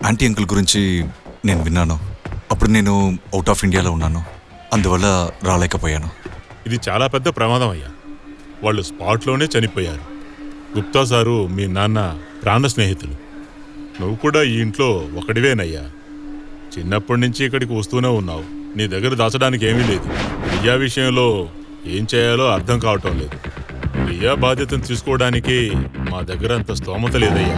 Aunty uncle గురించి నేను విన్నాను. అప్పుడు నేను అవుట్ ఆఫ్ ఇండియాలో ఉన్నాను, అందువల్ల రాలేకపోయాను. ఇది చాలా పెద్ద ప్రమాదం అయ్యా. వాళ్ళు స్పాట్లోనే చనిపోయారు. గుప్తా సారు మీ నాన్న ప్రాణ స్నేహితులు. నువ్వు కూడా ఈ ఇంట్లో ఒకడివేనయ్యా. చిన్నప్పటి నుంచి ఇక్కడికి వస్తూనే ఉన్నావు. నీ దగ్గర దాచడానికి ఏమీ లేదు. రియా విషయంలో ఏం చేయాలో అర్థం కావటం లేదు. రియా బాధ్యతను తీసుకోవడానికి మా దగ్గర అంత స్తోమత లేదయ్యా.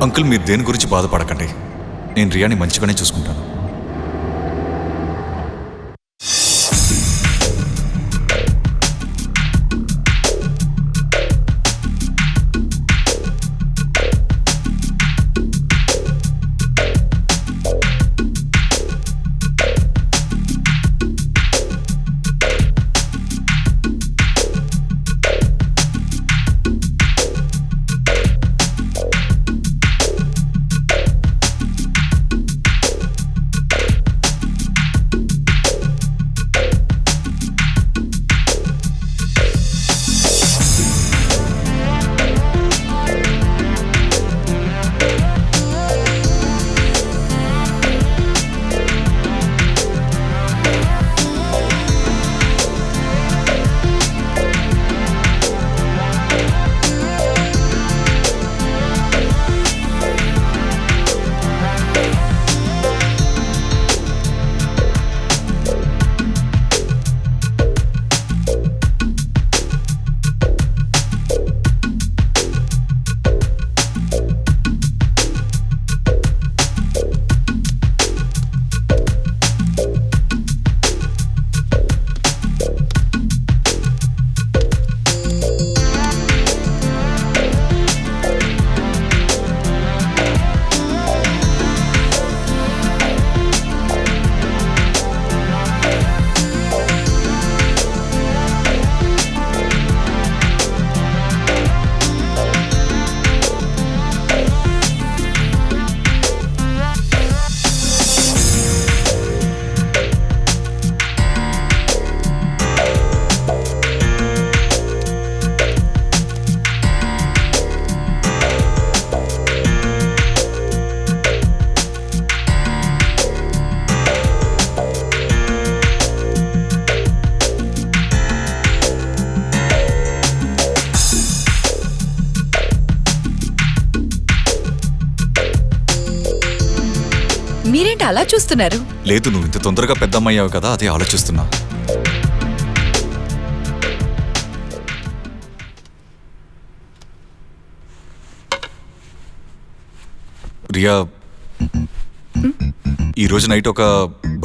అంకుల్, మీరు దేని గురించి బాధపడకండి. నేను రియాని మంచిగానే చూసుకుంటాను. మీరేంటి అలా చూస్తున్నారు? లేదు, నువ్వు ఇంత తొందరగా పెద్దమ్మయ్యావు కదా, అదే ఆలోచిస్తున్నా. రియా, ఈరోజు నైట్ ఒక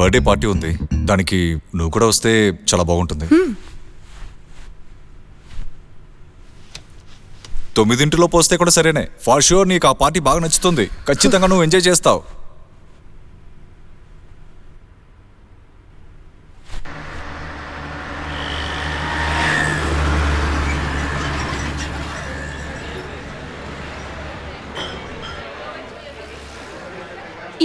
బర్త్డే పార్టీ ఉంది. దానికి నువ్వు కూడా వస్తే చాలా బాగుంటుంది. 9 పోస్తే కూడా సరేనే. ఫర్ షూర్ నీకు ఆ పార్టీ బాగా నచ్చుతుంది. ఖచ్చితంగా నువ్వు ఎంజాయ్ చేస్తావు.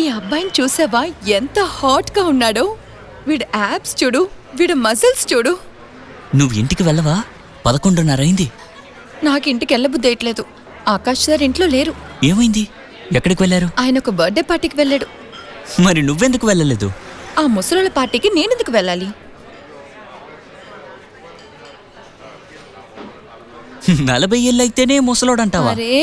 ఈ అబ్బాయిని చూసావా, ఎంత హాట్ గా ఉన్నాడో? వీడి యాబ్స్ చూడు, వీడి మజిల్స్ చూడు. నువ్వు ఇంటికి వెళ్ళవా? 11:30 అయింది. నాకు ఇంటికి వెళ్ళబుద్ధి వేయట్లేదు. ఆకాష్ సార్ ఇంట్లో లేరు. ఏమైంది? ఎక్కడికి వెళ్ళారు? ఆయన ఒక బర్త్డే పార్టీకి వెళ్ళాడు. మరి నువ్వెందుకు వెళ్ళలేదు? ఆ ముసలోళ్ళ పార్టీకి నేనెందుకు వెళ్ళాలి? 40 ఏళ్ళు అయితేనే ముసలోడంటావా? అరే,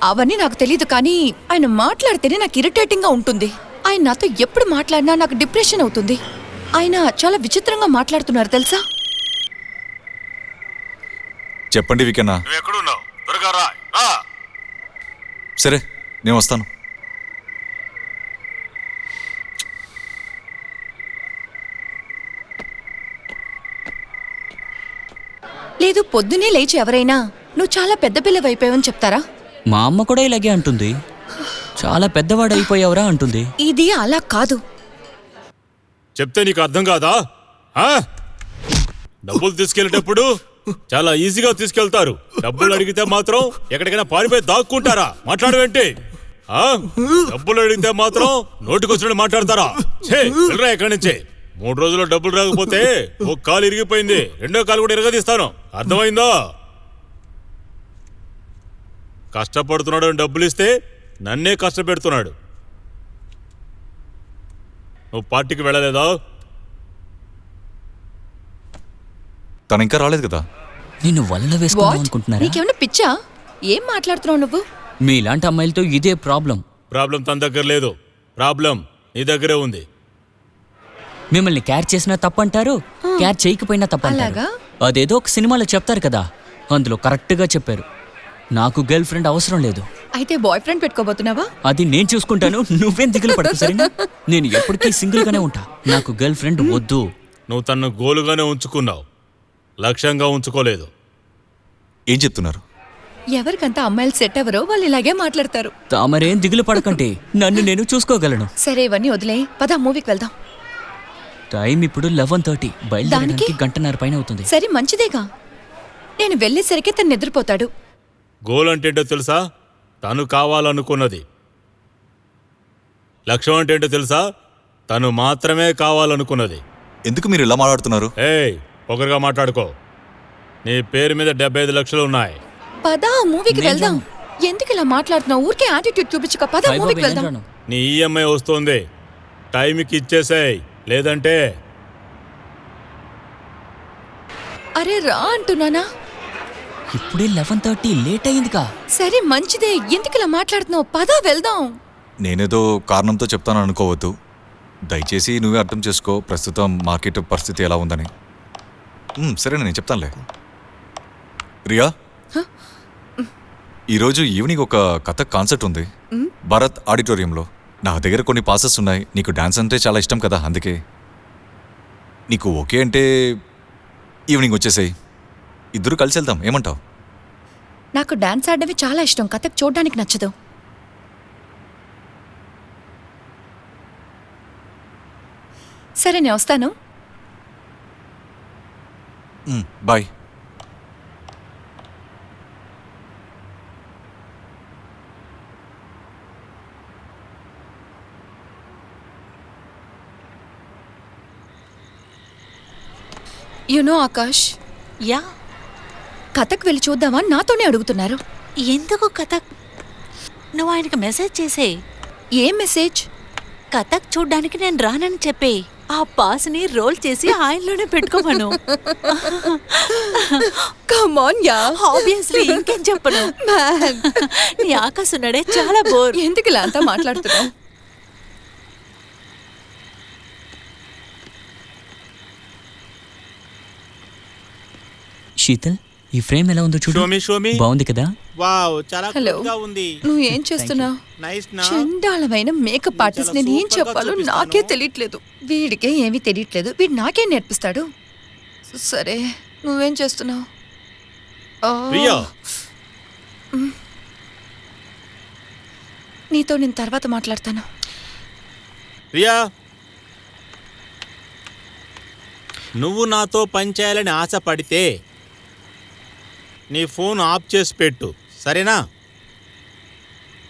అవన్నీ నాకు తెలియదు, కానీ ఆయన మాట్లాడితేనే నాకు ఇరిటేటింగ్ గా ఉంటుంది. ఆయన నాతో ఎప్పుడు మాట్లాడినా నాకు డిప్రెషన్ అవుతుంది. ఆయన చాలా విచిత్రంగా మాట్లాడుతున్నారు తెలుసా? చెప్పండి వికన్నా. సరే, నేను వస్తాను. లేదు, పొద్దునే లేచి ఎవరైనా నువ్వు చాలా పెద్ద పిల్లవైపోయావని చెప్తారా? మా అమ్మ కూడా ఇలాగే అంటుంది. చాలా పెద్దవాడు అయిపోయావురా అంటుంది. ఇది అలా కాదు. చెప్తే నీకు అర్థం కాదా? డబ్బులు తీసుకెళ్లేటప్పుడు చాలా ఈజీగా తీసుకెళ్తారు. డబ్బులు అడిగితే మాత్రం ఎక్కడికైనా పారిపోయి దాక్కుంటారా? మాట్లాడవేంటి? ఆ? డబ్బులు అడిగితే మాత్రం నోటికొచ్చినట్టు మాట్లాడతారా? ఛే, వెళ్ళరా ఎక్కడి నుంచే. 3 రోజుల్లో డబ్బులు రాకపోతే ఒక కాలు ఇరిగిపోయింది, రెండో కాలు కూడా ఇరగదీస్తాను. అర్థమైందా? కష్టపడుతున్నాడు అని డబ్బులు ఇస్తే నన్నే కష్టపెడుతున్నాడు. నువ్వు పార్టీకి వెళ్ళలేదా? తను ఇంకా రాలేదు కదా. నిన్ను వలలో వేసుకుందాం అనుకుంటున్నారా? నీకేమైనా పిచ్చా? ఏం మాట్లాడుతున్నావు నువ్వు? మీలాంటి అమ్మాయిలతో ఇదే ప్రాబ్లం. ప్రాబ్లం తన దగ్గర లేదు, ప్రాబ్లం నీ దగ్గరే ఉంది. మిమ్మల్ని క్యార్ చేసినా తప్పంటారు, క్యార్ చేయకపోయినా తప్పంటారు. అలాగా? అదేదో ఒక సినిమాలో చెప్తారు కదా, అందులో కరెక్ట్గా చెప్పారు. నాకు గర్ల్ ఫ్రెండ్ అవసరం లేదు. అయితే బాయ్ ఫ్రెండ్ పెట్టుకోబోతున్నావా? అది నేను చూసుకుంటాను, నువ్వేం దిగులు పడకు సరేనా? నేను ఎప్పటికీ సింగిల్ గానే ఉంటా. నాకు గర్ల్ ఫ్రెండ్ వద్దు. నువ్వు తన్ను గోలుగానే ఉంచుకున్నావు, లక్ష్యంగా ఉంచుకోలేదు. ఏం చెప్తున్నారు? ఎవరికంతా అమ్మాయిలు సెట్ ఎవరో వాళ్ళు ఇలాగే మాట్లాడతారు. తామరేం దిగులు పడకండి, నన్ను నేను చూసుకోగలను. సరే ఇవన్నీ వదిలే, పద మూవీకి వెళ్దాం. టైం ఇప్పుడు 11:30. బయలుదేరడానికి దానికి? 1:30 పైన అవుతుంది. సరే మంచిదేగా. నేను వెళ్ళేసరికి తను నిద్రపోతాడు. గోల్ అంటే ఏంటో తెలుసా? తను కావాలనుకున్నది. లక్ష్యం అంటే ఏంటో తెలుసా? తను మాత్రమే కావాలనుకున్నది. ఎందుకు మీరు ఇలా మాట్లాడుతున్నారు? ఏయ్, పొగరుగా మాట్లాడుకో. నీ పేరు మీద 75 లక్షలు ఉన్నాయి. పద మూవీకి నేను వెళ్దాం. ఎందుకు ఇలా మాట్లాడుతున్నావు? ఊరికే యాటిట్యూడ్ చూపించక పద సాయిబాబా, మూవీకి నేను వెళ్దాం. రాను. నీ ఈఎంఐ వస్తుంది, టైంకి ఇచ్చేసేయ్, లేదంటే అరే రా అంటున్నానా? ఇప్పుడే 11:30, లేట్ అయిందిగా. సరే మంచిదే, ఎందుకు ఇలా మాట్లాడుతున్నావు? పద వెళ్దాం. నేనేదో కారణంతో చెప్తాను అనుకోవద్దు. దయచేసి నువ్వే అర్థం చేసుకో ప్రస్తుతం మార్కెట్ పరిస్థితి ఎలా ఉందని. సరే నేను చెప్తానులే. రియా, ఈరోజు ఈవినింగ్ ఒక కథక్ కాన్సర్ట్ ఉంది భారత్ ఆడిటోరియంలో. నా దగ్గర కొన్ని పాసెస్ ఉన్నాయి. నీకు డాన్స్ అంటే చాలా ఇష్టం కదా, అందుకే. నీకు ఓకే అంటే ఈవినింగ్ వచ్చేసేయ్, ఇద్దరు కలిసి వెళ్దాం. ఏమంటావు? నాకు డాన్స్ ఆడడమే చాలా ఇష్టం, కథక్ చూడడానికి నచ్చదు. సరే నేను వస్తాను. Bye. You know Akash, yeah, Kathak వెళ్ళి చూద్దామా నాతోనే అడుగుతున్నారు. ఎందుకు కథక్? నువ్వు ఆయనకు మెసేజ్ చేసే. ఏం మెసేజ్? కథక్ చూడ్డానికి నేను రానని చెప్పే. ఆ పాస్ని రోల్ చేసి ఆయనలోనే పెట్టుకోమను. Come on yeah. ఆబ్వియస్లీ, ఇంకేం చెప్పను. నీ ఆకాశ్ ఉన్నాడే, చాలా బోర్. ఎందుకు ఇలా అంతా మాట్లాడుతున్నావు? శీతల్, ఈ ఫ్రేమ్ ఎలా ఉందో చూడు. షోమి బాగుంది కదా? వావ్, చాలా హలో, good గా ఉంది. నువ్వు ఏం చేస్తున్నావు? నైస్ నా. చండాలమైన మేకప్ ఆర్టిస్ట్. నేను ఏం చెప్పాలో నాకే తెలియట్లేదు. వీడికే ఏమీ తెలియట్లేదు, వీడు నాకేం నేర్పిస్తాడు? సరే నువ్వేం చేస్తున్నావు? ప్రియా, నీతో నేను తర్వాత మాట్లాడతాను. ప్రియా, నువ్వు నాతో పనిచేయాలని ఆశపడితే నీ ఫోన్ ఆఫ్ చేసి పెట్టు, సరేనా?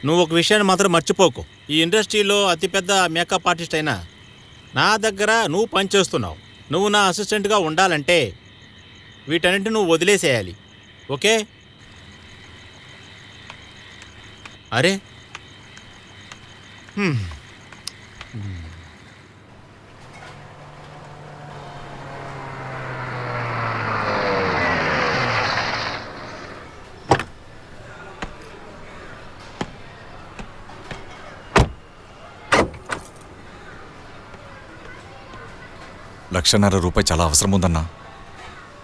నువ్వు ఒక విషయాన్ని మాత్రం మర్చిపోకు. ఈ ఇండస్ట్రీలో అతిపెద్ద మేకప్ ఆర్టిస్ట్ అయినా నా దగ్గర నువ్వు పనిచేస్తున్నావు. నువ్వు నా అసిస్టెంట్గా ఉండాలంటే వీటన్నింటిని నువ్వు వదిలేసేయాలి, ఓకే? అరే ₹1,50,000 చాలా అవసరం ఉందన్నా.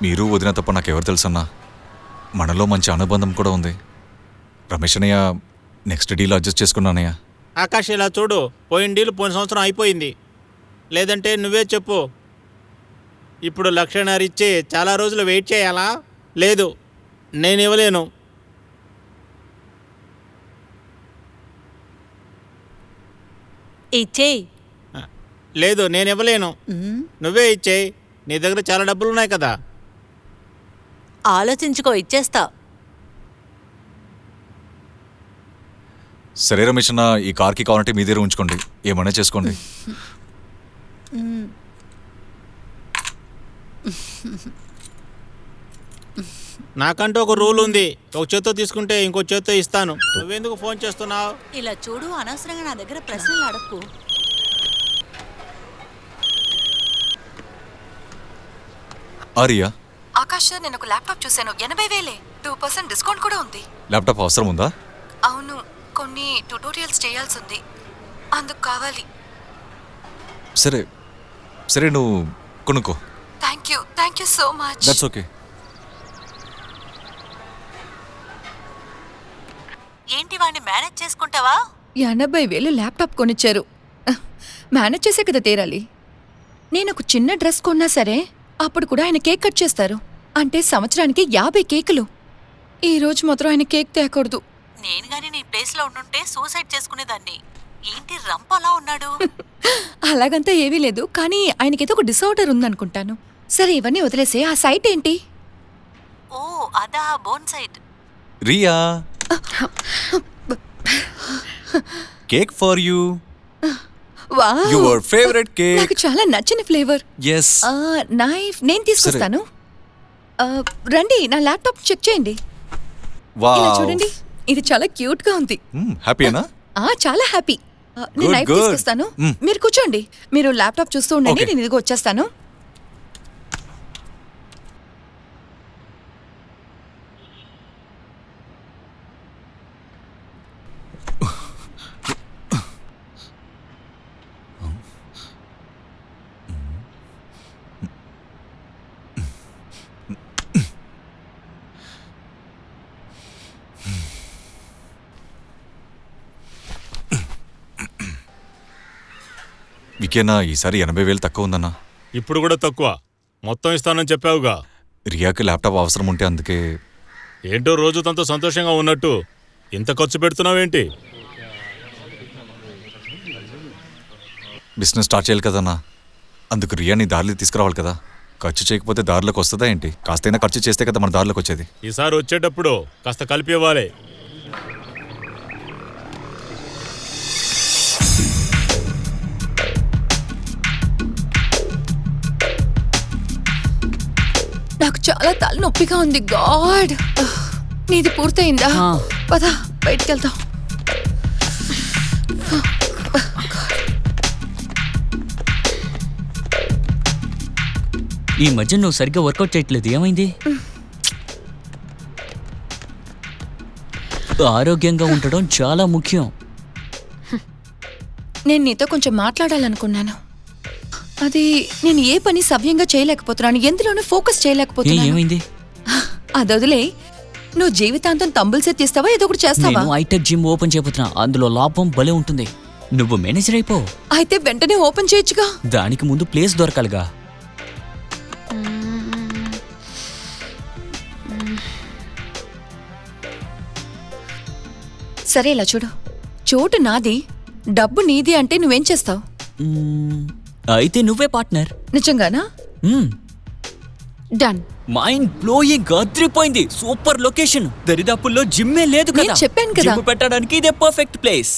మీరు వదిన తప్ప నాకెవరు తెలుసన్నా. మనలో మంచి అనుబంధం కూడా ఉంది. రమేష్ అన్నయ్య నెక్స్ట్ డీల్ అడ్జస్ట్ చేసుకున్నానయ్య. ఆకాష్, ఇలా చూడు, పోయిన డీల్ పోయిన సంవత్సరం అయిపోయింది. లేదంటే నువ్వే చెప్పు. ఇప్పుడు 1,50,000 ఇచ్చి చాలా రోజులు వెయిట్ చేయాలా? లేదు, నేను ఇవ్వలేను. ఇచ్చేయ్. లేదు, నేను ఇవ్వలేను. నువ్వే ఇచ్చేయి, నీ దగ్గర చాలా డబ్బులు ఉన్నాయి కదా. ఆలోచించుకో, ఇచ్చేస్తా. సరే రమేష్ అన్న, ఈ కార్కి కావాలంటే మీ దగ్గర ఉంచుకోండి, ఏమైనా చేసుకోండి. నాకంటూ ఒక రూల్ ఉంది. ఒక చేత్తో తీసుకుంటే ఇంకో చేత్తో ఇస్తాను. నువ్వెందుకు ఫోన్ చేస్తున్నావు? ఇలా చూడు, అనవసరంగా నా దగ్గర ప్రశ్నలు అడక్కు. ఆరియా, ఆకాష్ సార్, నేను ఒక ల్యాప్టాప్ చూశాను, 80,000, 2% డిస్కౌంట్ కూడా ఉంది. ల్యాప్టాప్ అవసరం ఉందా? అవును, కొన్ని ట్యుటోరియల్స్ చేయాల్సి ఉంది, అందుకు కావాలి. సరే సరే, నువ్వు కొనుక్కో. Thank you so much. That's okay. ఏంటి, వాడిని మేనేజ్ చేసుకుంటావా? 80,000 ల్యాప్టాప్ కొనిచ్చారు, మేనేజ్ చేసే కదా తీరాలి. నేను ఒక చిన్న డ్రెస్ కొన్నా సరే అప్పుడు కూడా ఆయన కేక్ కట్ చేస్తారు. అంటే సంవత్సరానికి 50 కేకులు. ఈ రోజు మాత్రం ఆయన కేక్ తేకూడదు. నేను గాని నీ ప్లేస్ లో ఉండుంటే సూసైడ్ చేసుకునేదాన్ని. ఏంటి రంప అలా ఉన్నాడు? అలాగంతా ఏమీ లేదు, కానీ ఆయనకేదో ఒక డిసార్డర్ ఉందనుకుంటాను. సరే, ఇవన్నీ వదిలేసే, ఆ సైట్ ఏంటి? ఓ అదా, bone site. Riya, cake for you, wow, your favourite cake. నాకు చాలా నచ్చిన ఫ్లేవర్. ఎస్. నైఫ్ నేను తీసుకొస్తాను. రండి, నా ల్యాప్టాప్ చెక్ చేయండి. వావ్, ఇలా చూడండి, ఇది చాలా క్యూట్ గా ఉంది. హ్యాపీనా? చాలా హ్యాపీ. నేను Good, నైఫ్ good. తీసుకొస్తాను, మీరు కూర్చోండి. మీరు ల్యాప్టాప్ చూస్తూ ఉండండి, Okay. నేను ఇదిగో వచ్చేస్తాను. వికేనా, ఈసారి 80,000 తక్కువ ఉందన్నా. ఇప్పుడు కూడా తక్కువ. మొత్తం ఇస్తానని చెప్పావుగా. రియాకి ల్యాప్టాప్ అవసరం ఉంటే అందుకే. ఏంటో రోజు తనతో సంతోషంగా ఉన్నట్టు ఇంత ఖర్చు పెడుతున్నావేంటి? బిజినెస్ స్టార్ట్ చేయాలి కదన్నా, అందుకు రియాని దారిలో తీసుకురావాలి కదా. ఖర్చు చేయకపోతే దారిలోకి వస్తుందా ఏంటి? కాస్తైనా ఖర్చు చేస్తే కదా మన దారిలోకి వచ్చేది. ఈసారి వచ్చేటప్పుడు కాస్త కలిపి ఇవ్వాలి. నాకు చాలా తలనొప్పిగా ఉంది. గాడ్, నీది పూర్తయిందా? పద, బయటికి వెళ్దాం. ఈ మధ్య నువ్వు సరిగ్గా వర్కౌట్ చేయట్లేదు, ఏమైంది? ఆరోగ్యంగా ఉండడం చాలా ముఖ్యం. నేను నీతో కొంచెం మాట్లాడాలనుకున్నాను. అది, నేను ఏ పని సవ్యంగా చేయలేకపోతున్నాను, ఎందులోనూ ఫోకస్ చేయలేకపోతున్నాను. ఏమైంది? అది వదిలే, నువ్వు జీవితాంతం తంబుల్స్ ఎత్తిస్తావా, ఏదో ఒకటి చేస్తావా? నేను హైటెక్ జిమ్ ఓపెన్ చేయబోతున్నా, అందులో లాభం భలే ఉంటుంది. నువ్వు మేనేజర్ అయిపో. అయితే వెంటనే ఓపెన్ చేయొచ్చుగా. దానికి ముందు ప్లేస్ దొరకాలిగా. సరే, ఇలా చూడు, చోటు నాది, డబ్బు నీది అంటే నువ్వేం చేస్తావు? అయితే నువ్వే పార్ట్నర్. నిజంగానా? డన్. మైండ్ బ్లోయింగ్, అద్రిపోయింది. Super location. దరిదాపుల్లో జిమ్మే లేదు కదా. నేను చెప్పాను కదా. జిమ్ పెట్టడానికి ఇదే పర్ఫెక్ట్ ప్లేస్.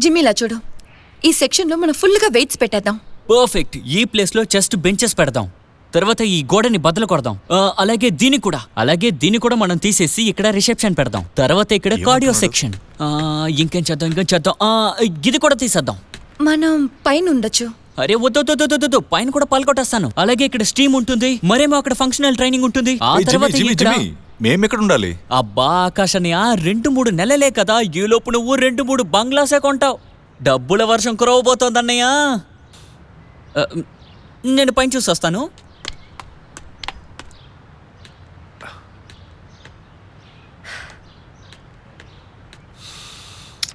జిమ్, ఇలా చూడు, ఈ సెక్షన్ లో మనం ఫుల్ గా వెయిట్స్ పెట్టేద్దాం. పర్ఫెక్ట్. ఈ ప్లేస్ లో చెస్ట్ బెంచెస్ పెడదాం. తర్వాత ఈ గోడని బద్దలు కొడదాం. అలాగే దీన్ని కూడా మనం తీసేసి ఇక్కడ రిసెప్షన్ పెడదాం. తర్వాత ఇక్కడ కార్డియో సెక్షన్. ఇంకేం చేద్దాం. ఇది కూడా తీసేద్దాం. మనం పైన ఉండొచ్చు. అరే వద్దు, పైన కూడా పాల్గొట్టేస్తాను. అలాగే ఇక్కడ స్టీమ్ ఉంటుంది, మరేమో అక్కడ ఫంక్షనల్ ట్రైనింగ్ ఉంటుంది. ఆ తర్వాత ఇక్కడ మేమెక్కడ ఉండాలి? అబ్బా ఆకాశని, 2-3 నెలలే కదా, ఈ లోపు నువ్వు 2-3 బంగ్లాసే కొంటావు. డబ్బుల వర్షం కురవబోతోందన్నయ్య. నేను పైన చూసి వస్తాను.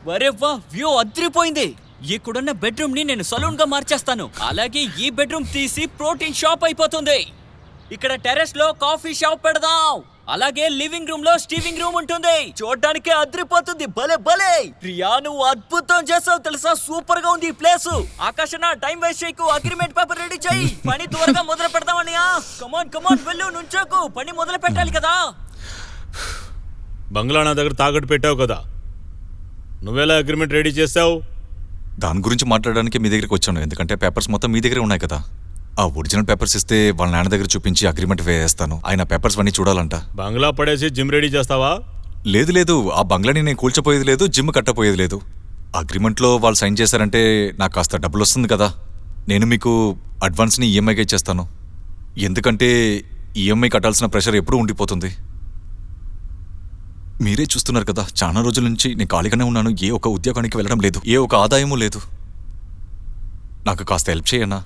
వరే వా, వ్యూ అద్రిపోయింది. ఇక్కడున్న బెడ్రూమ్ ని నేను సలూన్ గా మార్చేస్తాను. అలాగే ఈ బెడ్రూమ్ తీసి ప్రోటీన్ షాప్ అయిపోతుంది. ఇక్కడ టెర్రస్ లో కాఫీ షాప్ పెడదాం. అలాగే లివింగ్ రూమ్ లో స్టీవింగ్ రూమ్ ఉంటుంది, చూడడానికి అదిరిపోతుంది. భలే భలే ప్రియా, నువ్వు అద్భుతం చేసావు తెలుసా, సూపర్ గా ఉంది ఈ ప్లేస్. ఆకాశన టైం వేస్ట్ చేయకు, అగ్రిమెంట్ పేపర్ రెడీ చేయి, పని త్వరగా మొదలు పెడదామని. కమాన్ కమాన్ వెళ్ళు, నుంచోకు, పని మొదలు పెట్టాలి కదా. బంగ్లా నా దగ్గర తాకట్టు పెట్టావు కదా, నువ్వెలా అగ్రిమెంట్ రెడీ చేసావు? దాని గురించి మాట్లాడడానికి మీ దగ్గరికి వచ్చాను, ఎందుకంటే పేపర్స్ మొత్తం మీ దగ్గరే ఉన్నాయి కదా. ఆ ఒరిజినల్ పేపర్స్ ఇస్తే వాళ్ళ నాన్న దగ్గర చూపించి అగ్రిమెంట్ వేస్తాను. ఆయన పేపర్స్ అన్నీ చూడాలంట. బంగ్లా పడేసి జిమ్ రెడీ చేస్తావా? లేదు లేదు, ఆ బంగ్లాని నేను కూల్చపోయేది లేదు, జిమ్ కట్టపోయేది లేదు. అగ్రిమెంట్లో వాళ్ళు సైన్ చేశారంటే నాకు కాస్త డబ్బులు వస్తుంది కదా. నేను మీకు అడ్వాన్స్ని ఈఎంఐగా ఇచ్చేస్తాను, ఎందుకంటే ఈఎంఐ కట్టాల్సిన ప్రెషర్ ఎప్పుడూ ఉండిపోతుంది. మీరే చూస్తున్నారు కదా, చాలా రోజుల నుంచి నేను ఖాళీగానే ఉన్నాను. ఏ ఒక ఉద్యోగానికి వెళ్ళడం లేదు, ఏ ఒక ఆదాయమూ లేదు. నాకు కాస్త హెల్ప్ చేయన్నా?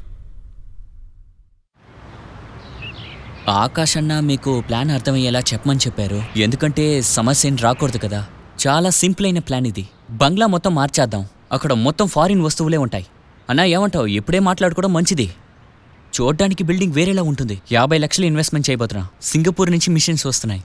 ఆకాష్ అన్న మీకు ప్లాన్ అర్థమయ్యేలా చెప్పమని చెప్పారు, ఎందుకంటే సమస్య ఏం రాకూడదు కదా. చాలా సింపుల్ అయిన ప్లాన్ ఇది. బంగ్లా మొత్తం మార్చేద్దాం, అక్కడ మొత్తం ఫారిన్ వస్తువులే ఉంటాయి. అన్నా ఏమంటావు? ఇప్పుడే మాట్లాడుకోవడం మంచిది. చూడడానికి బిల్డింగ్ వేరేలా ఉంటుంది. 50 లక్షలు ఇన్వెస్ట్మెంట్ చేయబోతున్నా, సింగపూర్ నుంచి మిషన్స్ వస్తున్నాయి.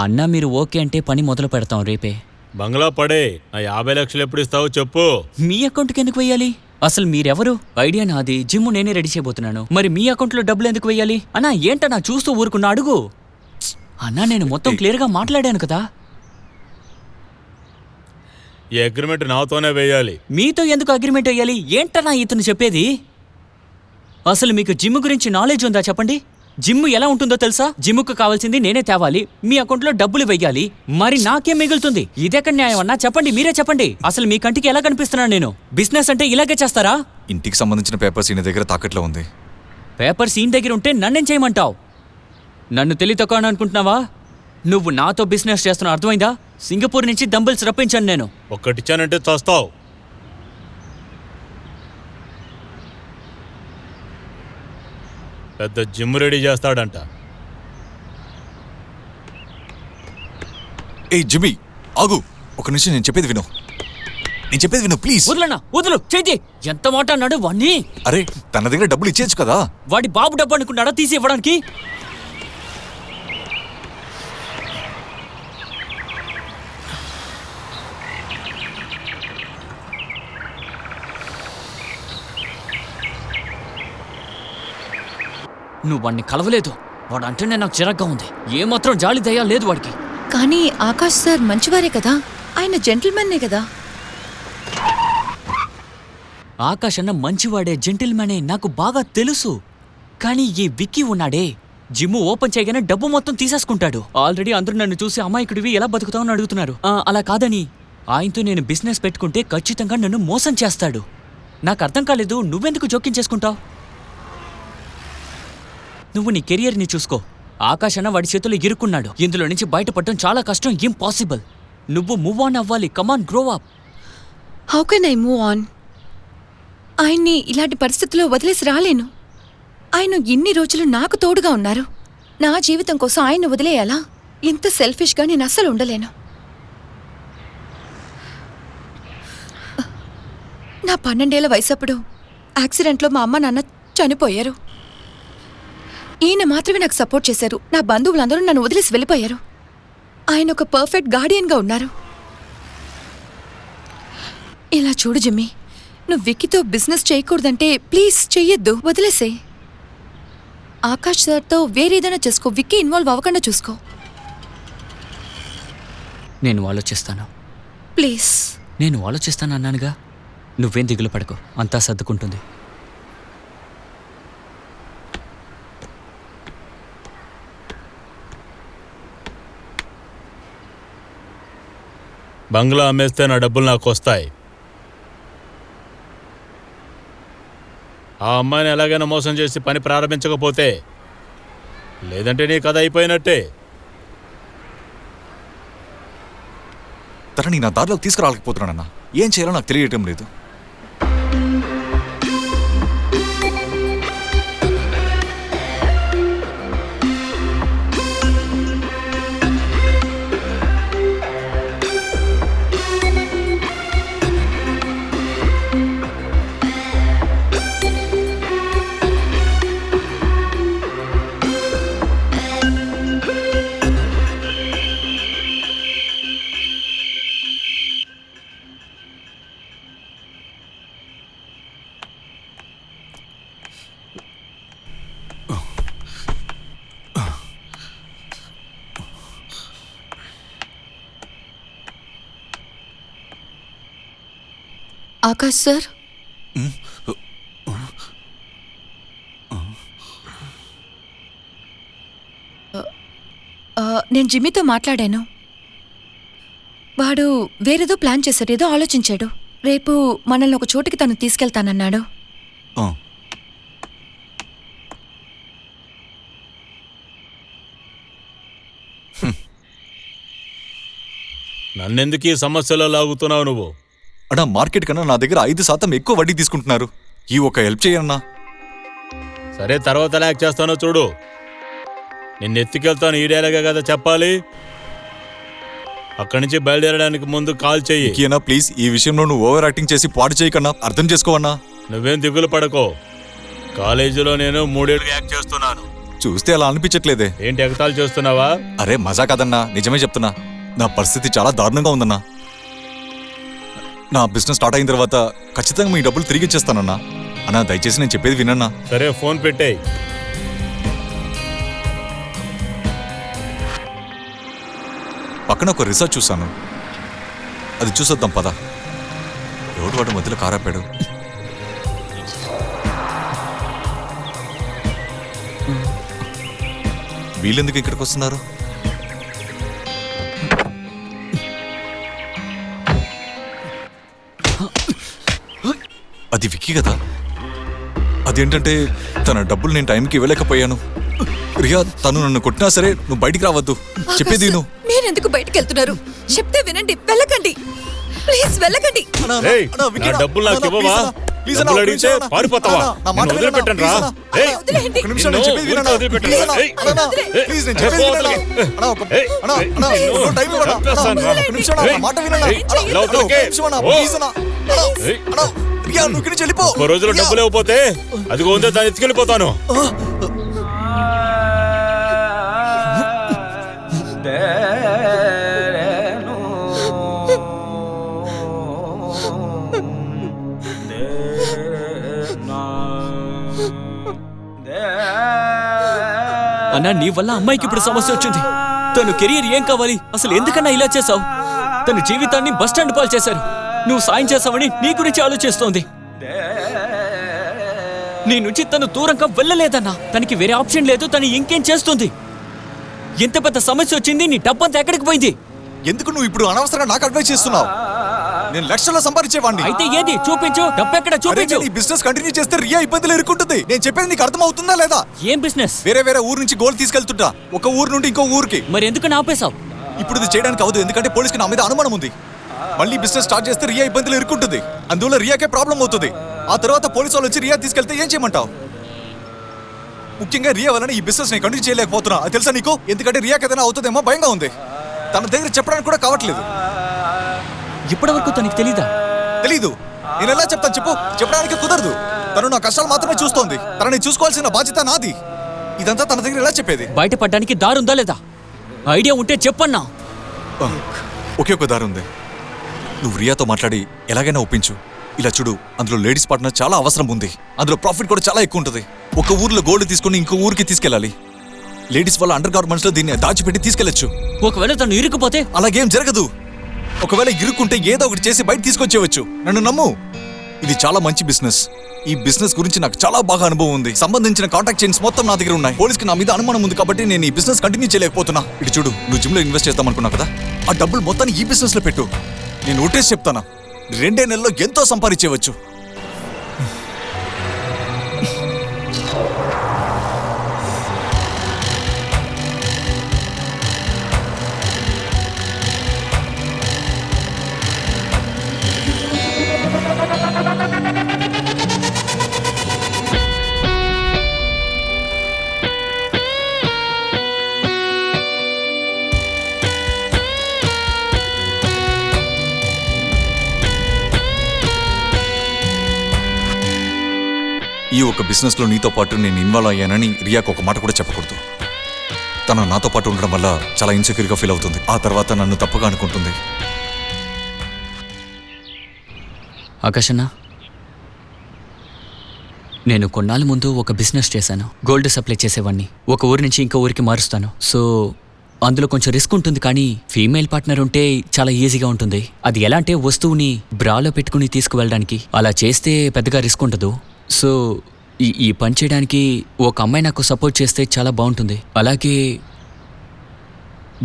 అన్నా మీరు ఓకే అంటే పని మొదలు పెడతాం రేపే. బంగ్లా పడే, నా 50 లక్షలు ఎప్పుడు ఇస్తావో చెప్పు. మీ అకౌంట్కి ఎందుకు వెయ్యాలి? అసలు మీరెవరు? ఐడియా నాది, జిమ్ నేనే రెడీ చేయబోతున్నాను. మరి మీ అకౌంట్లో డబ్బులు ఎందుకు వెయ్యాలి? అన్నా ఏంటన్నా చూస్తూ ఊరుకున్నా, అడుగు. అన్నా నేను మొత్తం క్లియర్గా మాట్లాడాను కదా. ఈ అగ్రిమెంట్ నాతోనే వేయాలి. మీతో ఎందుకు అగ్రిమెంట్ అయ్యాలి? ఏంటన్నా ఇతను చెప్పేది? అసలు మీకు జిమ్ గురించి నాలెడ్జ్ ఉందా చెప్పండి? జిమ్ ఎలా ఉంటుందో తెలుసా? జిమ్కు కావాల్సింది నేనే తేవాలి, మీ అకౌంట్లో డబ్బులు వెయ్యాలి, మరి నాకేం మిగులుతుంది? ఇదెక్కడ న్యాయం అన్నా? చెప్పండి, మీరే చెప్పండి. అసలు మీ కంటికి ఎలా కనిపిస్తున్నాను నేను? బిజినెస్ అంటే ఇలాగే చేస్తారా? ఇంటికి సంబంధించిన పేపర్స్ ఈయన దగ్గర తాకట్లో ఉంది. పేపర్స్ ఈయన దగ్గర ఉంటే నన్నేం చేయమంటావు? నన్ను తెలియతక్కువ అనుకుంటున్నావా? నువ్వు నాతో బిజినెస్ చేస్తున్నావు, అర్థమైందా? సింగపూర్ నుంచి డంబుల్స్ రప్పించాను నేను. ఒక్కటిచ్చానంటే చస్తావు. పెద్ద జిమ్ రెడీ చేస్తాడంట. ఏ జిమ్మి ఆగు, ఒక నిమిషం, నేను చెప్పేది విను ప్లీజ్. వదులన్నా, వదులు, చేతి. ఎంత మాట అన్నాడు వాణ్ణి? అరే తన దగ్గర డబ్బులు ఇచ్చేయచ్చు కదా. వాడి బాబు డబ్బు అనుకున్నాడా తీసి ఇవ్వడానికి? నువ్వు వాడిని కలవలేదు, వాడు అంటేనే నాకు చిరాగ్గా ఉంది. ఏమాత్రం జాలి దయ లేదు వాడికి. కానీ ఆకాష్ సార్ మంచివారే కదా, ఆయన జెంటిల్మెన్నే కదా. ఆకాష్ అన్న మంచివాడే, జెంటిల్మెనే, నాకు బాగా తెలుసు. కానీ ఈ విక్కీ ఉన్నాడే, జిమ్ ఓపెన్ చేయగానే డబ్బు మొత్తం తీసేసుకుంటాడు. ఆల్రెడీ అందరూ నన్ను చూసి అమాయకుడివి ఎలా బతుకుతావని అడుగుతున్నారు. అలా కాదని, ఆయనతో నేను బిజినెస్ పెట్టుకుంటే ఖచ్చితంగా నన్ను మోసం చేస్తాడు. నాకు అర్థం కాలేదు, నువ్వెందుకు జోక్యం చేసుకుంటావు? నువ్వు నీ కెరియర్ని చూసుకో. ఆకాష్ అన్న వాడి చేతుల్లో ఇరుక్కున్నాడు, ఇందులో నుంచి బయటపడటం చాలా కష్టం, ఇంపాసిబుల్. నువ్వు మూవ్ ఆన్ అవ్వాలి, come on, grow up. How can I move on? ఆయన్ని ఇలాంటి పరిస్థితుల్లో వదిలేసి రాలేను. ఆయన ఇన్ని రోజులు నాకు తోడుగా ఉన్నారు, నా జీవితం కోసం ఆయన వదిలేయాలా? ఇంత సెల్ఫిష్గా నేను అస్సలు ఉండలేను. నా 12 ఏళ్ల వయసప్పుడు యాక్సిడెంట్లో మా అమ్మ నాన్న చనిపోయారు. ఈయన మాత్రమే నాకు సపోర్ట్ చేశారు. నా బంధువులందరూ నన్ను వదిలేసి వెళ్ళిపోయారు. ఆయన ఒక పర్ఫెక్ట్ గార్డియన్గా ఉన్నారు. ఇలా చూడు జిమ్మి, నువ్వు విక్కీతో బిజినెస్ చేయకూడదంటే ప్లీజ్ చెయ్యొద్దు, వదిలేసే. ఆకాష్ సార్తో వేరేదైనా చేసుకో, విక్కీ ఇన్వాల్వ్ అవ్వకుండా చూసుకో. నేను ఆలోచిస్తాను. ప్లీజ్. నేను ఆలోచిస్తాను అన్నానుగా, నువ్వేం దిగులు పడకు, అంతా సర్దుకుంటుంది. బంగ్లా అమ్మేస్తే నా డబ్బులు నాకు వస్తాయి. ఆ అమ్మాయిని ఎలాగైనా మోసం చేసి పని ప్రారంభించకపోతే, లేదంటే నీ కథ అయిపోయినట్టే. తనని నా దారిలోకి తీసుకురాలేకపోతున్నానన్నా. ఏం చేయాలో నాకు తెలియటం లేదు. ఆకాష్ సార్, నేను జిమ్మీతో మాట్లాడాను. వాడు వేరేదో ప్లాన్ చేశాడు, ఏదో ఆలోచించాడు. రేపు మనల్ని ఒక చోటికి తను తీసుకెళ్తానన్నాడు. ఆ, నన్నెందుకు ఈ సమస్యలో లాగుతున్నావు నువ్వు? అన్నా మార్కెట్ కన్నా నా దగ్గర 5% ఎక్కువ వడ్డీ తీసుకుంటున్నారు. ఈ ఒక హెల్ప్ చేయన్నా. సరే, తర్వాత లాక్ చేస్తానో చూడు. నిన్ను ఎత్తుకెళ్తాను ఈడేలాగా కదా చెప్పాలి. అక్కడి నుంచి బయలుదేరడానికి ముందు కాల్ చెయ్యి. విక్కీ ప్లీజ్ ఈ విషయంలో నువ్వు ఓవర్ యాక్టింగ్ చేసి పాడు చేయకన్నా, అర్థం చేసుకోవన్నా. నువ్వేం దిగులు పడకో. కాలేజీలో నేను 3 ఏళ్ళుగా యాక్ట్ చేస్తున్నాను. చూస్తే అలా అనిపించట్లేదే. ఏంటి ఎగతాలు చేస్తున్నావా? అరే మజా కాదన్నా, నిజమే చెప్తున్నా. నా పరిస్థితి చాలా దారుణంగా ఉందన్నా. నా బిజినెస్ స్టార్ట్ అయిన తర్వాత ఖచ్చితంగా మీ డబ్బులు తిరిగి ఇచ్చేస్తానన్నా. అన్నా దయచేసి నేను చెప్పేది వినన్నా. సరే, ఫోన్ పెట్టేయ్. పక్కన ఒక రిసార్ట్ చూశాను, అది చూసొద్దాం పద. రోడ్డు వాటి మధ్యలో కారాపాడు. వీళ్ళెందుకు ఇక్కడికి వస్తున్నారు? అది విక్కీ కదా. అదేంటంటే తన డబ్బులు నేను టైంకి ఇవ్వలేకపోయాను. రియా తను నన్ను కొట్టినా సరే నువ్వు బయటికి రావద్దు, చెప్పేది నువ్వు. మీరెందుకు బయటికి వెళ్తున్నారు? చెప్తే వినండి, వెళ్ళకండి ప్లీజ్, వెళ్ళకండి. ఏయ్, నా డబ్బులు నాకు ఇవ్వవా? డబ్బులు అడిగితే పారిపోతావా? నిన్ను వదిలిపెట్టను రా. ఏయ్, వదిలేయండి. నిన్ను ఊరికే వదిలిపెట్టను రా. ఏయ్, చంపేస్తాను రా. ఏయ్, లోపలికి. ఓ. ఏయ్, ఒక్క రోజులో డబ్బులు ఇవ్వకపోతే అదిగో ఉందో దాన్ని ఎత్తుకెళ్ళిపోతాను. అన్నా నీ వల్ల అమ్మాయికి ఇప్పుడు సమస్య వచ్చింది. తను కెరీర్ ఏం కావాలి? అసలు ఎందుకన్నా ఇలా చేసావు? తన జీవితాన్ని బస్ స్టాండ్ పాలు చేశారు. నువ్వు సాయం చేసావని నీ గురించి ఆలోచిస్తోంది. నీ నుంచి తను దూరంగా వెళ్ళలేదన్నా. తనకి వేరే ఆప్షన్ లేదు. తను ఇంకేం చేస్తుంది? ఎంత పెద్ద సమస్య వచ్చింది, నీ డబ్బంతా ఎక్కడికి పోయింది? ఎందుకు నువ్వు ఇప్పుడు అనవసరంగా నాకు అడ్వైస్ చేస్తున్నావు? నేను లక్షల్లో సంపాదించేవాడిని. అయితే ఏది చూపించు, డబ్బెక్కడ చూపించు. ఈ బిజినెస్ కంటిన్యూ చేస్తే రియా ఇబ్బందులు ఎదుర్కొంటుంది. నేను చెప్పేది నీకు అర్థం అవుతుందా లేదా? ఏం బిజినెస్? వేరే ఊరు నుంచి గోల్డ్ తీసుకెళ్తుంటా, ఒక ఊరు నుండి ఇంకో ఊరికి. మరి ఎందుకు ఆపేశావు? ఇప్పుడు ఇది చేయడానికి అవదు, ఎందుకంటే పోలీసుకి నా మీద అనుమానం ఉంది. మళ్ళీ బిజినెస్ స్టార్ట్ చేస్తే రియా ఇబ్బందులు ఎదుర్కొంటుంది. అందువల్ల రియాకే ప్రాబ్లం అవుతుంది. ఆ తర్వాత పోలీసు వాళ్ళు వచ్చి రియా తీసుకెళ్తే ఏం చేయమంటావు? ముఖ్యంగా రియా వలన ఈ బిజినెస్ నేను కంటిన్యూ చేయలేకపోతున్నా. అది తెలుసా నీకు? ఎందుకంటే రియాకి ఏదైనా అవుతుందేమో భయంగా ఉంది. తన దగ్గర చెప్పడానికి కూడా కావట్లేదు. ఇప్పటి వరకు తనకి తెలీదా? తెలీదు. నేను ఎలా చెప్తాను చెప్పు? చెప్పడానికి కుదరదు. తను నా కష్టాలు మాత్రమే చూస్తోంది. తనని చూసుకోవాల్సిన బాధ్యత నాది. ఇదంతా తన దగ్గర ఎలా చెప్పేది? బయటపడడానికి దారుందా లేదా? ఐడియా ఉంటే చెప్పన్నా. ఒకే ఒక దారి ఉంది. నువ్వు రియాతో మాట్లాడి ఎలాగైనా ఒప్పించు. ఇలా చూడు, అందులో లేడీస్ పార్ట్నర్ చాలా అవసరం ఉంది. అందులో ప్రాఫిట్ కూడా చాలా ఎక్కువ ఉంటుంది. ఒక ఊర్లో గోల్డ్ తీసుకుని ఇంకో ఊరికి తీసుకెళ్ళాలి. లేడీస్ వల్ల అండర్ గార్మెంట్స్ లో దీన్ని దాచిపెట్టి తీసుకెళ్లొచ్చు. ఒకవేళ తను ఇరుక్కుపోతే? అలాగేం జరగదు. ఒకవేళ ఇరుక్కుంటే ఏదో ఒకటి చేసి బయట తీసుకొచ్చేవచ్చు. నన్ను నమ్ము, ఇది చాలా మంచి బిజినెస్. ఈ బిజినెస్ గురించి నాకు చాలా బాగా అనుభవం ఉంది. సంబంధించిన కాంటాక్ట్ చైన్స్ మొత్తం నా దగ్గర ఉన్నాయి. పోలీస్కి నా మీద అనుమానం ఉంది కాబట్టి నేను ఈ బిజినెస్ కంటిన్యూ చేయలేకపోతున్నా. ఇటు చూడు, నువ్వు జిమ్ లో ఇన్వెస్ట్ చేద్దాం అనుకున్నావు కదా, ఆ డబ్బులు మొత్తాన్ని ఈ బిజినెస్ లో పెట్టు. నేను ఒట్టేసి చెప్తానా, 2 నెలల్లో ఎంతో సంపాదించేవచ్చు. ఈ ఒక బిజినెస్లో నీతో పాటు నేను ఇన్వాల్వ్ అయ్యానని రియాకు ఒక మాట కూడా చెప్పకూడదు. తను నాతో పాటు ఉండడం వల్ల చాలా ఇన్సెక్యూర్గా ఫీల్ అవుతుంది. ఆ తర్వాత నన్ను తప్పుగా అనుకుంటుంది. ఆకాశన్న, నేను కొన్నాళ్ళ ముందు ఒక బిజినెస్ చేశాను. గోల్డ్ సప్లై చేసేవాడిని. ఒక ఊరి నుంచి ఇంకో ఊరికి మారుస్తాను. సో అందులో కొంచెం రిస్క్ ఉంటుంది, కానీ ఫీమేల్ పార్ట్నర్ ఉంటే చాలా ఈజీగా ఉంటుంది. అది ఎలా అంటే వస్తువుని బ్రాలో పెట్టుకుని తీసుకువెళ్ళడానికి. అలా చేస్తే పెద్దగా రిస్క్ ఉండదు. సో ఈ పని చేయడానికి ఒక అమ్మాయి నాకు సపోర్ట్ చేస్తే చాలా బాగుంటుంది. అలాగే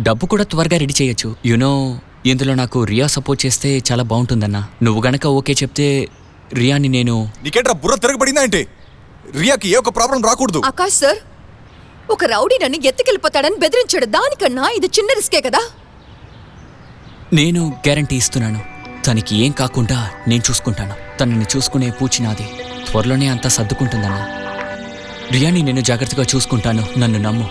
డబ్బు కూడా త్వరగా రెడీ చేయొచ్చు. యునో, ఇందులో నాకు రియా సపోర్ట్ చేస్తే చాలా బాగుంటుందన్నా. నువ్వు గనక ఓకే చెప్తే రియాని నేను... నీకేంట్రా బుర్ర తిరగబడిందా అంటే? రియాకి ఏ ఒక ప్రాబ్లం రాకూడదు. ఆకాష్ సార్, ఒక రౌడీ నన్ను ఎత్తుకెళ్ళిపోతాడని బెదిరించాడు. దానికన్నా ఇది చిన్న రిస్కే కదా. నేను గ్యారంటీ ఇస్తున్నాను, తనకి ఏం కాకుండా నేను చూసుకుంటాను. తనని చూసుకునే పూచి నాది. త్వరలోనే అంతా సర్దుకుంటుందన్నా. రియాని నేను జాగ్రత్తగా చూసుకుంటాను, నన్ను నమ్ము.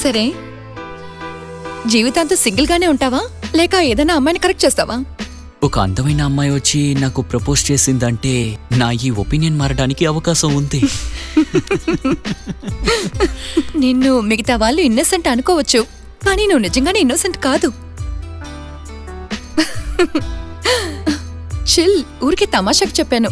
సరే, జీవితాంతం సింగిల్గానే ఉంటావా, లేక ఏదైనా అమ్మాయిని కరెక్ట్ చేస్తావా? ఒక అందమైన అమ్మాయి వచ్చి నాకు ప్రపోజ్ చేసిందంటే నా ఈ ఒపీనియన్ మారడానికి అవకాశం ఉంది. నిన్ను మిగతా వాళ్ళు ఇన్నోసెంట్ అనుకోవచ్చు, కానీ నువ్వు నిజంగానే ఇన్నోసెంట్ కాదు. చిల్, ఊరికే తమాషాకు చెప్పాను.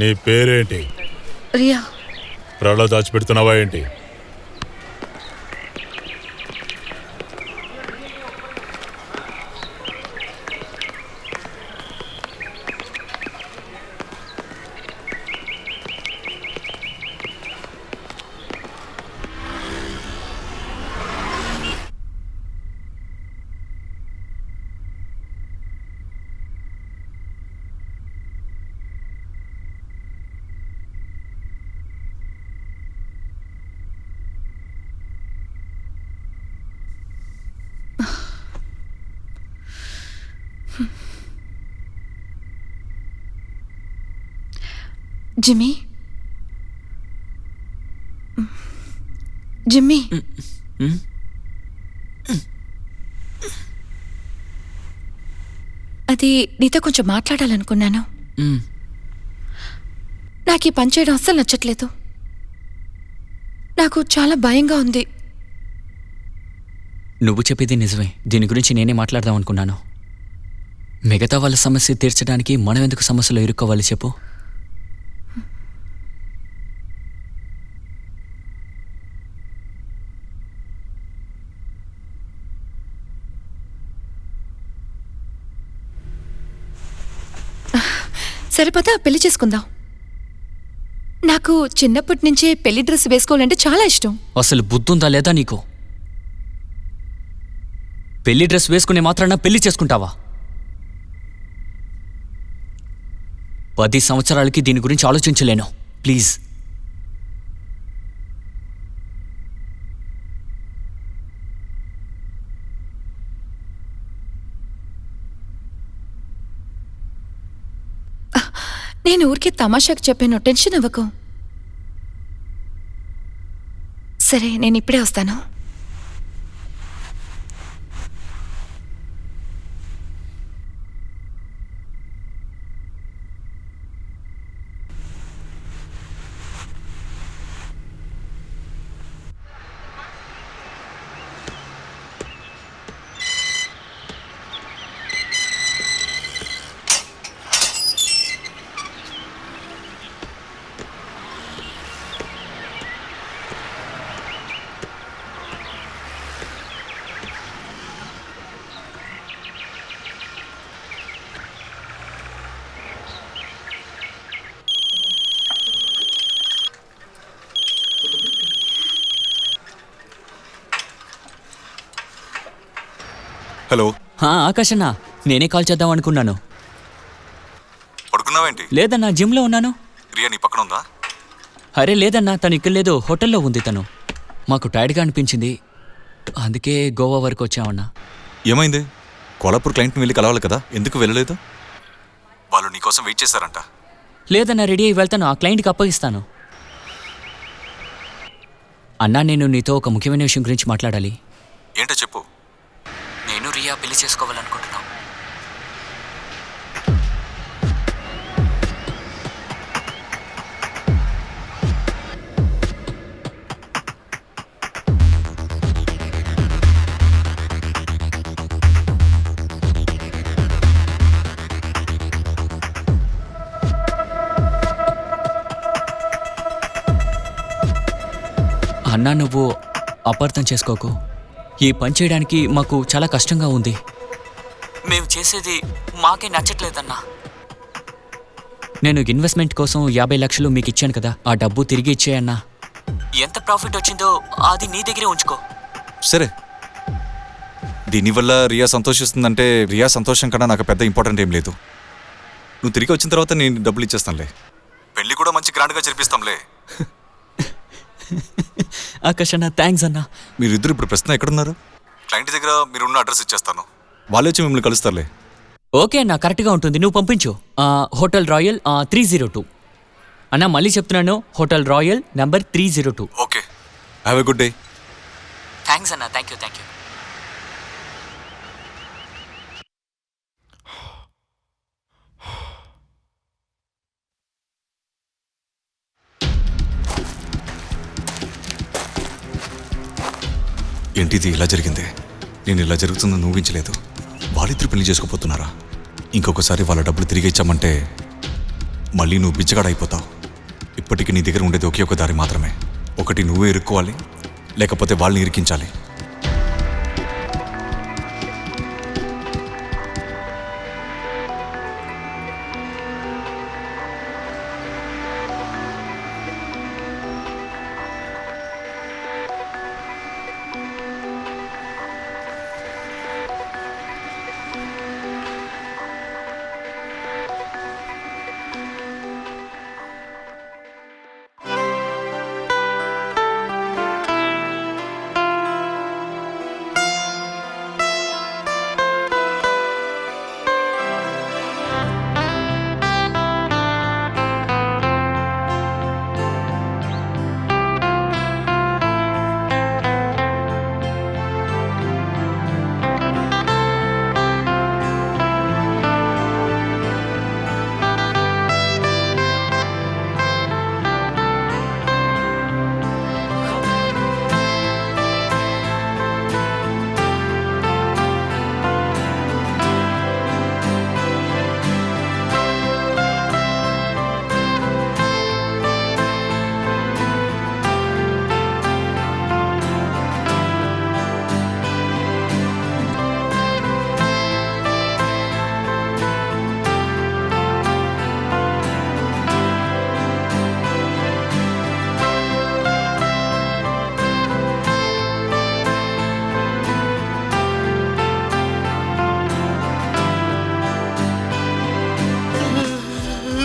నీ పేరేంటి? రియా. బ్రాలో దాచిపెడుతున్నావా ఏంటి? జిమ్మీ, జిమ్మీ, అది నీతో కొంచెం మాట్లాడాలనుకున్నాను. నాకు ఈ పని చేయడం అస్సలు నచ్చట్లేదు. నాకు చాలా భయంగా ఉంది. నువ్వు చెప్పేది నిజమే. దీని గురించి నేనే మాట్లాడదాం అనుకున్నాను. మిగతా వాళ్ళ సమస్య తీర్చడానికి మనం ఎందుకు సమస్యలో ఇరుక్కోవాలి చెప్పు? సరిపోతా పెళ్లి చేసుకుందాం. నాకు చిన్నప్పటి నుంచే పెళ్లి డ్రెస్ వేసుకోవాలంటే చాలా ఇష్టం. అసలు బుద్ధుందా లేదా నీకు? పెళ్లి డ్రెస్ వేసుకునే మాత్రాన పెళ్లి చేసుకుంటావా? 10 సంవత్సరాలకి దీని గురించి ఆలోచించలేను. ప్లీజ్. నేను ఊరికే తమాషాకు చెప్పాను, టెన్షన్ అవ్వకు. సరే, నేను ఇప్పుడే వస్తాను. హలో. ఆకాశన్నా, నేనే కాల్ చేద్దాం అనుకున్నాను. పడుకున్నావేంటి? లేదన్నా, జిమ్లో ఉన్నాను. రియా నీ పక్కన ఉందా? అరే లేదన్నా, తను ఇక్కడ లేదు, హోటల్లో ఉంది తను. మాకు టైర్డ్గా అనిపించింది, అందుకే గోవా వరకు వచ్చామన్నా. ఏమైంది? కోలాపూర్ క్లయింట్ని వెళ్ళి కలవాలి కదా, ఎందుకు వెళ్ళలేదు? వాళ్ళు నీకోసం వెయిట్ చేశారంట. లేదన్నా, రెడీ అయ్యి వెళ్తాను, ఆ క్లయింట్కి అప్పగిస్తాను. అన్నా, నేను నీతో ఒక ముఖ్యమైన విషయం గురించి మాట్లాడాలి. ఏంటో చెప్పు. నేను రియా పెళ్లి చేసుకోవాలనుకుంటున్నాను. అన్నా, నువ్వు అపార్థం చేసుకోకు. ఈ పని చేయడానికి మాకు చాలా కష్టంగా ఉంది. మేము చేసేది మాకే నచ్చట్లేదన్నా. నేను ఇన్వెస్ట్మెంట్ కోసం 50 లక్షలు మీకు ఇచ్చాను కదా, ఆ డబ్బు తిరిగి ఇచ్చేయన్నా. ఎంత ప్రాఫిట్ వచ్చిందో అది నీ దగ్గరే ఉంచుకో. సరే, దీనివల్ల రియా సంతోషిస్తుందంటే రియా సంతోషం కన్నా నాకు పెద్ద ఇంపార్టెంట్ ఏం లేదు. నువ్వు తిరిగి వచ్చిన తర్వాత నేను డబ్బులు ఇచ్చేస్తానులే. పెళ్లి కూడా మంచి గ్రాండ్గా జరిపిస్తాంలే. ఆకాష్ అన్న, థ్యాంక్స్ అన్నా. మీరిద్దరు ఇప్పుడు ప్రస్తుతం ఎక్కడున్నారు? క్లయింట్ దగ్గర మీరున్న అడ్రస్ ఇచ్చేస్తాను, వాళ్ళే వచ్చి మిమ్మల్ని కలుస్తారులే. ఓకే అన్న, కరెక్ట్గా ఉంటుంది, నువ్వు పంపించు. హోటల్ రాయల్ 302 అన్న. మళ్ళీ చెప్తున్నాను, hotel royal number 302. Okay, have a good day. Thanks అన్న, థ్యాంక్ యూ. ఏంటిది ఇలా జరిగింది? నేను ఇలా జరుగుతుందని ఊహించలేదు. వాళ్ళిద్దరు పెళ్లి చేసుకోపోతున్నారా? ఇంకొకసారి వాళ్ళ డబ్బులు తిరిగి ఇచ్చామంటే మళ్ళీ నువ్వు బిచ్చగాడైపోతావు. ఇప్పటికీ నీ దగ్గర ఉండేది ఒకే ఒక దారి మాత్రమే. ఒకటి నువ్వే ఇరుక్కోవాలి, లేకపోతే వాళ్ళని ఇరికించాలి.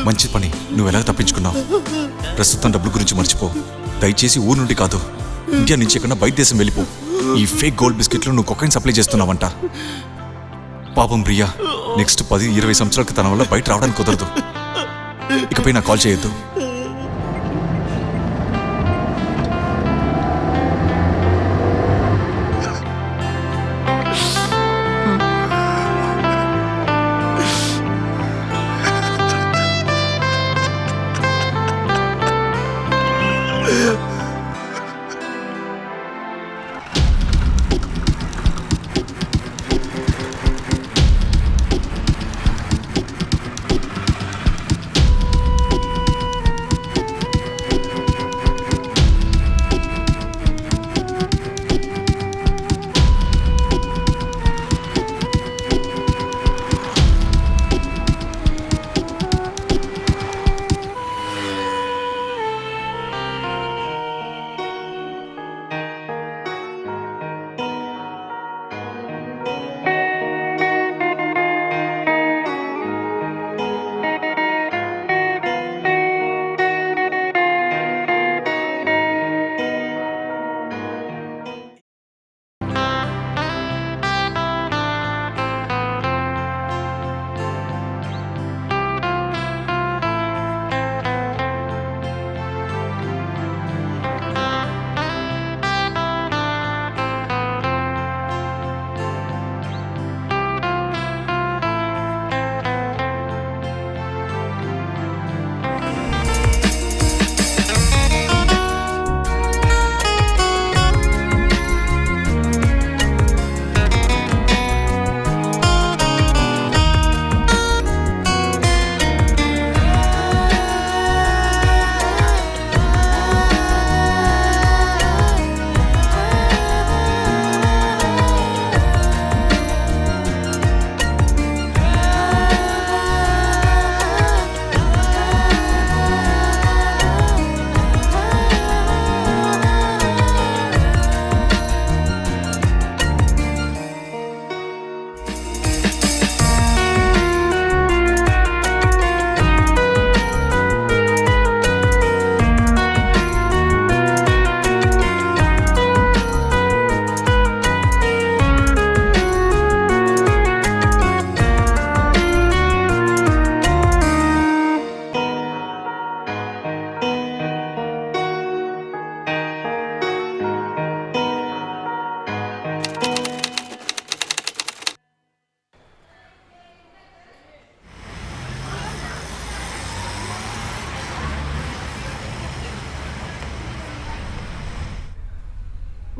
మంచి పని, నువ్వు ఎలా తప్పించుకున్నావు? ప్రస్తుతం డబ్బుల గురించి మర్చిపో. దయచేసి ఊరు నుండి కాదు, ఇండియా నుంచి ఎక్కడన్నా బయట దేశం వెళ్ళిపో. ఈ ఫేక్ గోల్డ్ బిస్కెట్లు నువ్వు కొకైన్ సప్లై చేస్తున్నావంట. పాపం ప్రియా నెక్స్ట్ 10-20 సంవత్సరాలకి తన వల్ల బయట రావడానికి కుదరదు. ఇకపై నాకు కాల్ చేయొద్దు.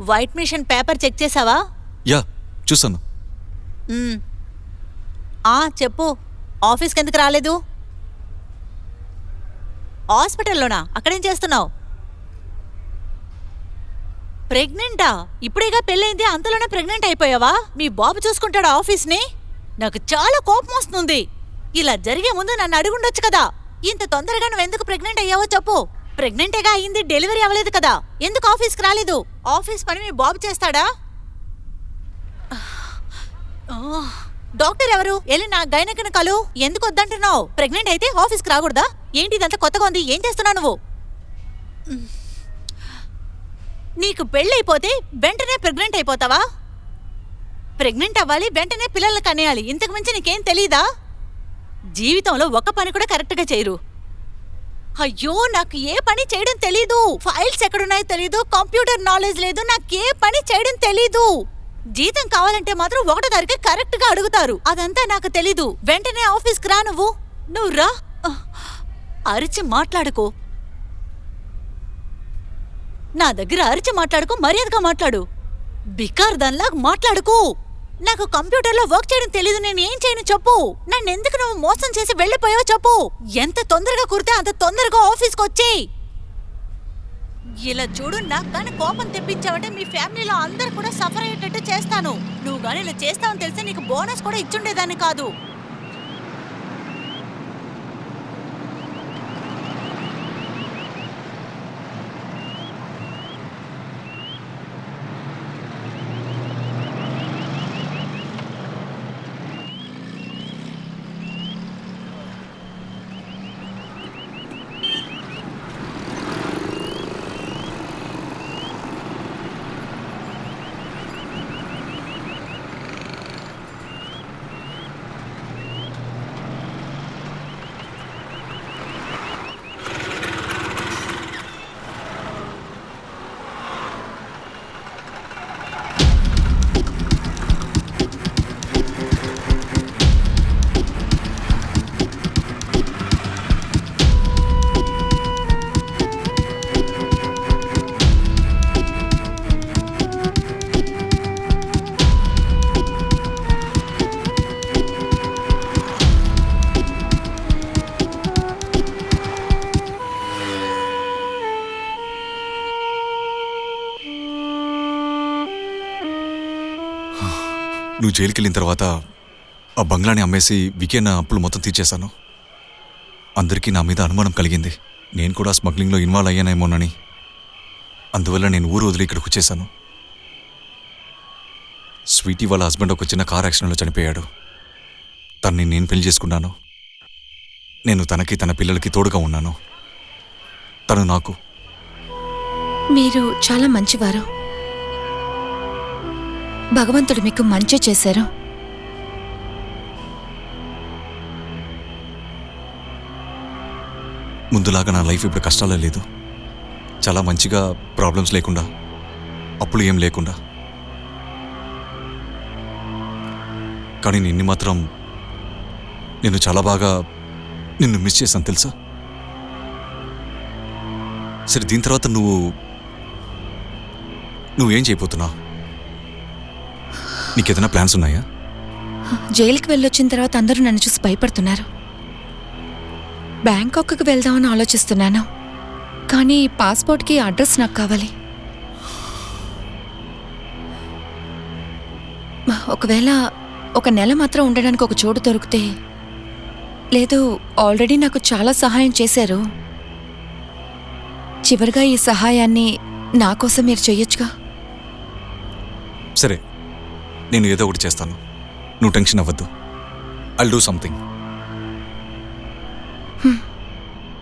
వైట్ మిషన్ పేపర్ చెక్ చేసావా? యా చూసాను. చెప్పు, ఆఫీస్కి ఎందుకు రాలేదు? హాస్పిటల్లోనా? అక్కడేం చేస్తున్నావు? ప్రెగ్నెంటా? ఇప్పుడేగా పెళ్ళైంది, అంతలోనే ప్రెగ్నెంట్ అయిపోయావా? మీ బాబు చూసుకుంటాడు ఆఫీస్ని? నాకు చాలా కోపం వస్తుంది. ఇలా జరిగే ముందు నన్ను అడుగుండొచ్చు కదా. ఇంత తొందరగా నువ్వెందుకు ప్రెగ్నెంట్ అయ్యావో చెప్పు. ప్రెగ్నెంటేగా అయింది, డెలివరీ అవ్వలేదు కదా. ఎందుకు ఆఫీస్కి రాలేదు? ఆఫీస్ పని మీ బాబు చేస్తాడా? డాక్టర్ ఎవరు? వెళ్ళి నా గైనకను కలు. ఎందుకు వద్దంటున్నావు? ప్రెగ్నెంట్ అయితే ఆఫీస్కి రాకూడదా? ఏంటి ఇదంతా కొత్తగా ఉంది? ఏం చేస్తున్నావు నువ్వు? నీకు పెళ్ళైపోతే వెంటనే ప్రెగ్నెంట్ అయిపోతావా? ప్రెగ్నెంట్ అవ్వాలి, వెంటనే పిల్లల్ని కనేయాలి. ఇంతకు మించి నీకేం తెలీదా? జీవితంలో ఒక పని కూడా కరెక్ట్గా చేయరు. అయ్యో, నాకు ఏ పని చేయడం తెలీదు. ఫైల్స్ ఎక్కడున్నాయో తెలీదు, కంప్యూటర్ నాలెడ్జ్ లేదు, నాకే పని చేయడం తెలీదు. జీతం కావాలంటే మాత్రం 1వ తారీఖు కరెక్ట్గా అడుగుతారు. అదంతా నాకు తెలీదు. వెంటనే ఆఫీస్కి రా. నువ్వు రా. అరిచి మాట్లాడుకో. నా దగ్గర అరిచి మాట్లాడుకో, మర్యాదగా మాట్లాడు. బికార్ దానిలా మాట్లాడుకో. నాకు కంప్యూటర్లో వర్క్ చేయడం తెలీదు, నేను ఏం చేయను చెప్పు. నన్ను ఎందుకు నువ్వు మోసం చేసి వెళ్ళిపోయావో చెప్పు. ఎంత తొందరగా కురితే అంత తొందరగా ఆఫీస్కి వచ్చేయి. ఇలా చూడు, నాకు కానీ కోపం తెప్పించావంటే మీ ఫ్యామిలీలో అందరు కూడా సఫర్ అయ్యేటట్టు చేస్తాను. నువ్వు కానీ ఇలా చేస్తావని తెలిసి నీకు బోనస్ కూడా ఇచ్చుండేదాన్ని కాదు. నువ్వు జైలుకి వెళ్ళిన తర్వాత ఆ బంగ్లాని అమ్మేసి వికే నా అప్పులు మొత్తం తీర్చేశాను. అందరికీ నా మీద అనుమానం కలిగింది. నేను కూడా స్మగ్లింగ్లో ఇన్వాల్వ్ అయ్యానేమోనని. అందువల్ల నేను ఊరు వదిలి ఇక్కడికి వచ్చేసాను. స్వీటీ వాళ్ళ హస్బెండ్ ఒక చిన్న కార్ యాక్సిడెంట్లో చనిపోయాడు. తన్ని నేను పెళ్లి చేసుకున్నాను. నేను తనకి తన పిల్లలకి తోడుగా ఉన్నాను. తను నాకు. మీరు చాలా మంచివారు. భగవంతుడు మీకు మంచి చేశారు. ముందులాగా నా లైఫ్ ఇప్పుడు కష్టాలే లేదు. చాలా మంచిగా, ప్రాబ్లమ్స్ లేకుండా, అప్పులు ఏం లేకుండా. కానీ నిన్ను మాత్రం నేను చాలా బాగా నిన్ను మిస్ చేశాను తెలుసా. సరే, దీని తర్వాత నువ్వేం చేయబోతున్నావు? నీకేదైనా ప్లాన్స్ ఉన్నాయా? జైలుకి వెళ్ళొచ్చిన తర్వాత అందరూ నన్ను చూసి భయపడుతున్నారు. బ్యాంకాక్కి వెళ్దామని ఆలోచిస్తున్నాను. కానీ పాస్పోర్ట్కి అడ్రస్ నాకు కావాలి. ఒకవేళ 1 నెల మాత్రం ఉండడానికి ఒక చోటు దొరికితే. లేదు, ఆల్రెడీ నాకు చాలా సహాయం చేశారు. చివరిగా ఈ సహాయాన్ని నా కోసం మీరు చెయ్యొచ్చుగా. సరే, నేను ఏదో ఒకటి చేస్తాను. నువ్వు టెన్షన్ అవ్వద్దు. I'll do something.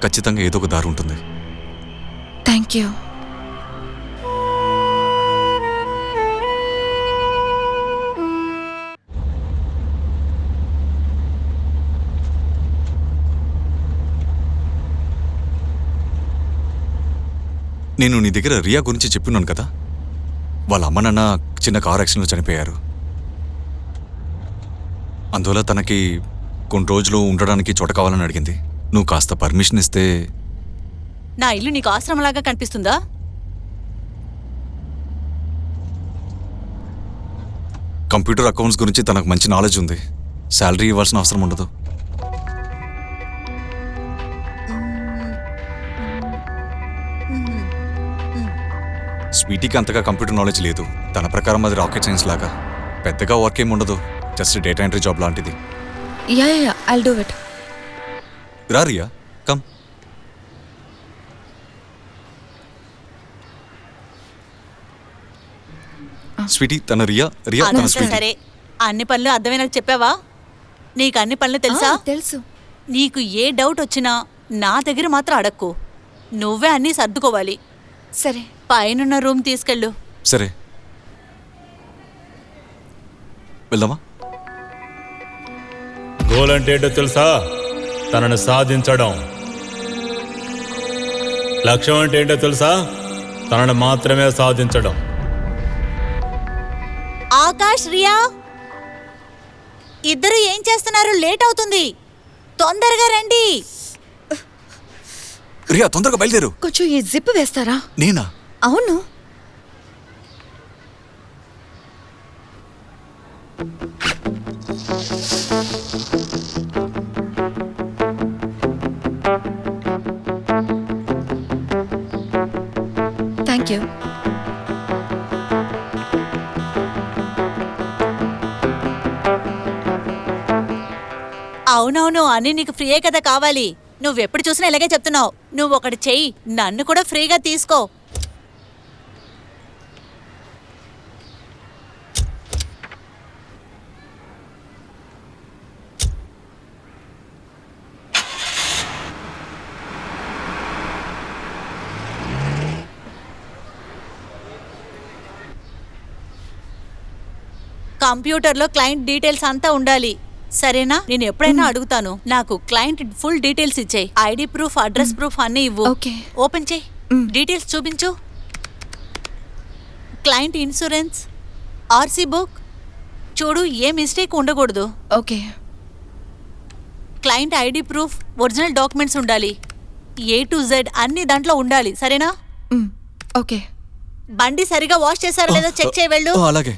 ఖచ్చితంగా ఏదో ఒక దారి ఉంటుంది. Thank you. నేను నీ దగ్గర రియా గురించి చెప్పినాను కదా. వాళ్ళ అమ్మ నాన్న చిన్న కార్ యాక్సిడెంట్లో చనిపోయారు. అందువల్ల తనకి కొన్ని రోజులు ఉండడానికి చోట కావాలని అడిగింది. నువ్వు కాస్త పర్మిషన్ ఇస్తే. నా ఇల్లు నీకు ఆశ్రమంలాగా కనిపిస్తుందా? కంప్యూటర్ అకౌంట్స్ గురించి తనకు మంచి నాలెడ్జ్ ఉంది. శాలరీ ఇవ్వాల్సిన అవసరం ఉండదు. స్వీటీకి అంతగా కంప్యూటర్ నాలెడ్జ్ లేదు. తన ప్రకారం అది రాకెట్ సైన్స్ లాగా పెద్దగా వర్క్ ఏమి ఉండదు. జస్ట్ డేటా ఎంట్రీ జాబ్ లాంటిది. Yeah I'll do it. రా రియా, కమ్. స్వీటీ తన రియా తన అదంతా స్వీటీ. సరే, అన్ని పనులు అర్థమైనాక చెప్పావా? నీకు అన్ని పనులు తెలుసా? తెలుసు. నీకు ఏ డౌట్ వచ్చినా నా దగ్గర మాత్రం అడక్కు. నువ్వే అన్నీ సర్దుకోవాలి. సరే. పైనున్న రూమ్ తీసుకెళ్ళు. సరే వెళ్దామా? గోల్ అంటే ఏంటో తెలుసా? తనను సాధించడం. లక్ష్యం అంటే ఏంటో తెలుసా? తనను మాత్రమే సాధించడం. ఆకాష్, రియా ఇద్దరు ఏం చేస్తున్నారు? లేట్ అవుతుంది, తొందరగా రండి. రియా తొందరగా బయలుదేరు. కొంచెం ఈ జిప్ వేస్తారా? నేనా? అవును. Thank you. అవునవును, అన్నీ నీకు ఫ్రీయే కదా కావాలి. నువ్వెప్పుడు చూసినా ఇలాగే చెప్తున్నావు. నువ్వు ఒకటి చెయ్యి, నన్ను కూడా ఫ్రీగా తీసుకో. కంప్యూటర్లో క్లయింట్ డీటెయిల్స్ అంతా ఉండాలి, సరేనా? నేను ఎప్పుడైనా అడుగుతాను. నాకు క్లయింట్ ఫుల్ డీటెయిల్స్ ఇచ్చేయి. ఐడి ప్రూఫ్, అడ్రస్ ప్రూఫ్ అన్నీ ఇవ్వు. ఓకే. ఓపెన్ చేయి, డీటెయిల్స్ చూపించు. క్లయింట్ ఇన్సూరెన్స్, ఆర్సీ బుక్ చూడు, ఏ మిస్టేక్ ఉండకూడదు. Okay. Client ID proof, original documents ఉండాలి. A to Z అన్ని దాంట్లో ఉండాలి, సరేనా? ఓకే. బండి సరిగా వాష్ చేశారో లేదో చెక్ చేయి వెళ్ళు. అలాగే.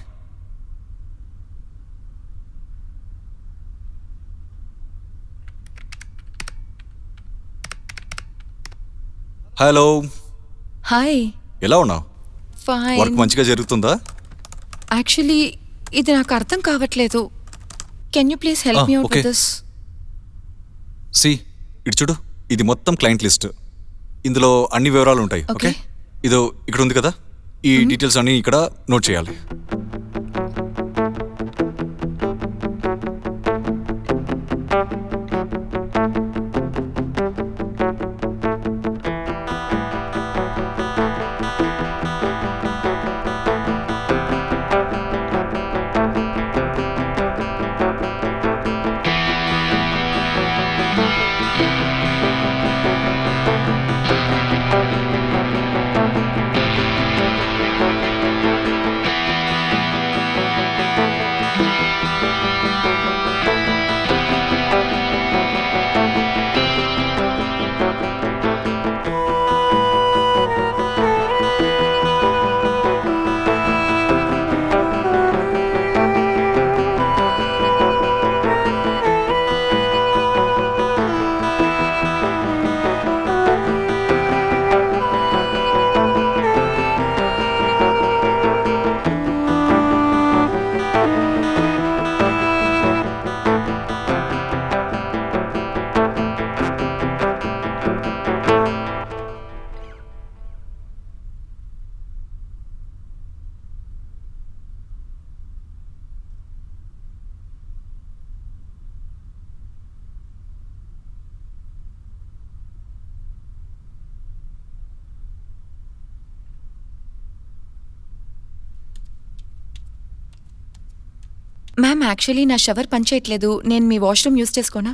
హలో. హాయ్. ఎలా ఉన్నావు? ఫైన్. వర్క్ మంచిగా జరుగుతుందా? యాక్చువల్లీ ఇది నాకు అర్థం కావట్లేదు. Can you please help me out okay. With this? See ఇటు చూడు, ఇది మొత్తం క్లయింట్ లిస్ట్. ఇందులో అన్ని వివరాలు ఉంటాయి. ఓకే, ఇదో ఇక్కడ ఉంది కదా, ఈ డీటెయిల్స్ అన్ని ఇక్కడ నోట్ చేయాలి. మ్యామ్, యాక్చువల్లీ నా షవర్ పనిచేయట్లేదు. నేను మీ వాష్రూమ్ యూస్ చేసుకోనా?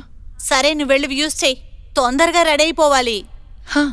సరే, నువ్వు వెళ్ళి యూస్ చేయి. తొందరగా రెడీ అయిపోవాలి. హా.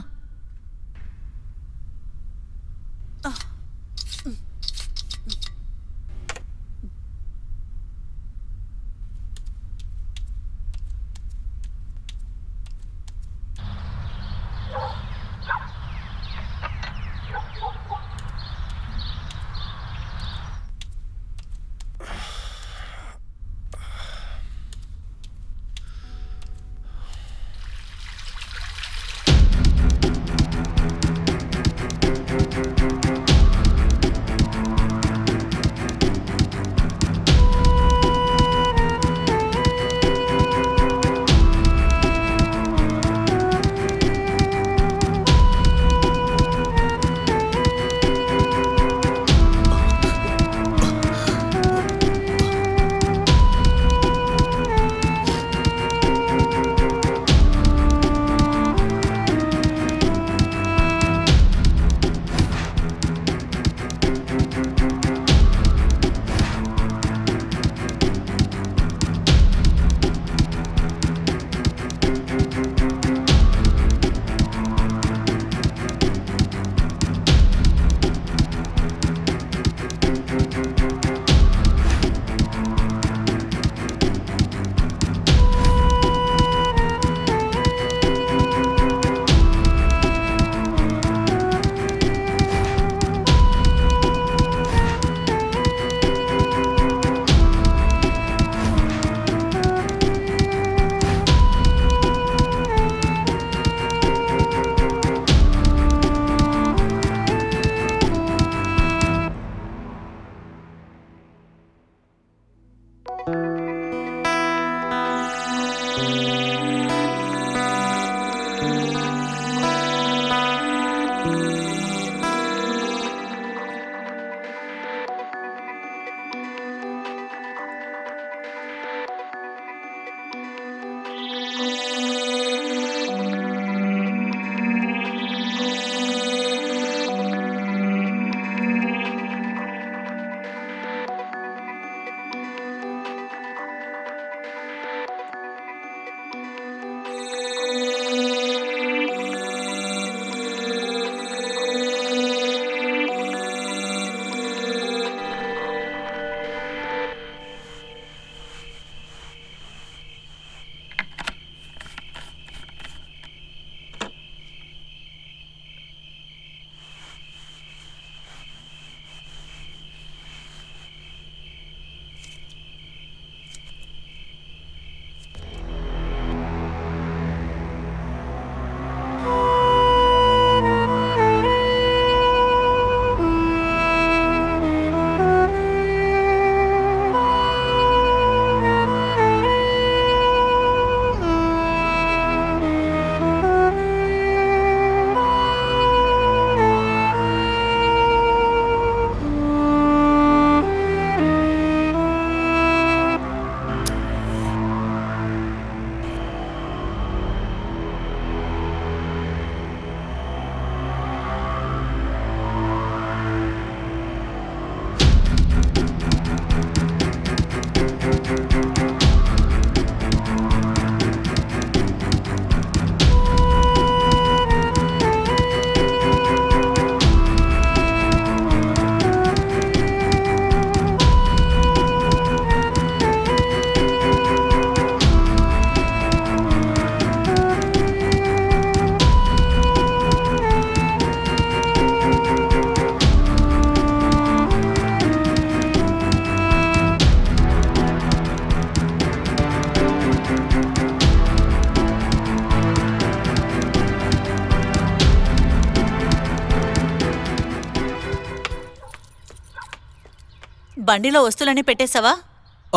బండిలో వస్తువులన్నీ పెట్టేశావా?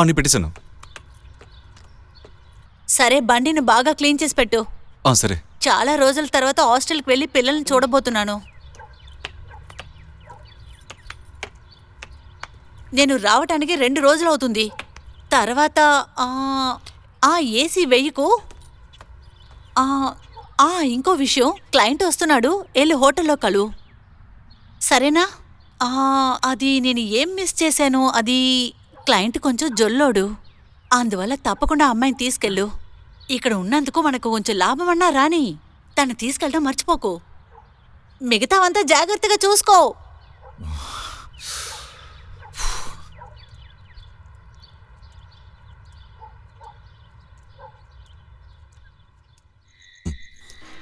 అని పెట్టేశాను. సరే, బండిని బాగా క్లీన్ చేసి పెట్టు. సరే. చాలా రోజుల తర్వాత హాస్టల్కి వెళ్ళి పిల్లల్ని చూడబోతున్నాను. నేను రావటానికి 2 రోజులు అవుతుంది. తర్వాత ఆ ఏసీ వెయ్యకు. ఇంకో విషయం, క్లయింట్ వస్తున్నాడు, వెళ్ళి హోటల్లో కలు. సరేనా? అది నేను ఏం మిస్ చేశాను, అది క్లయింట్ కొంచెం జొల్లోడు, అందువల్ల తప్పకుండా అమ్మాయిని తీసుకెళ్ళు. ఇక్కడ ఉన్నందుకు మనకు కొంచెం లాభమన్నా రాని. తను తీసుకెళ్ళడం మర్చిపోకు. మిగతావంతా జాగ్రత్తగా చూసుకో.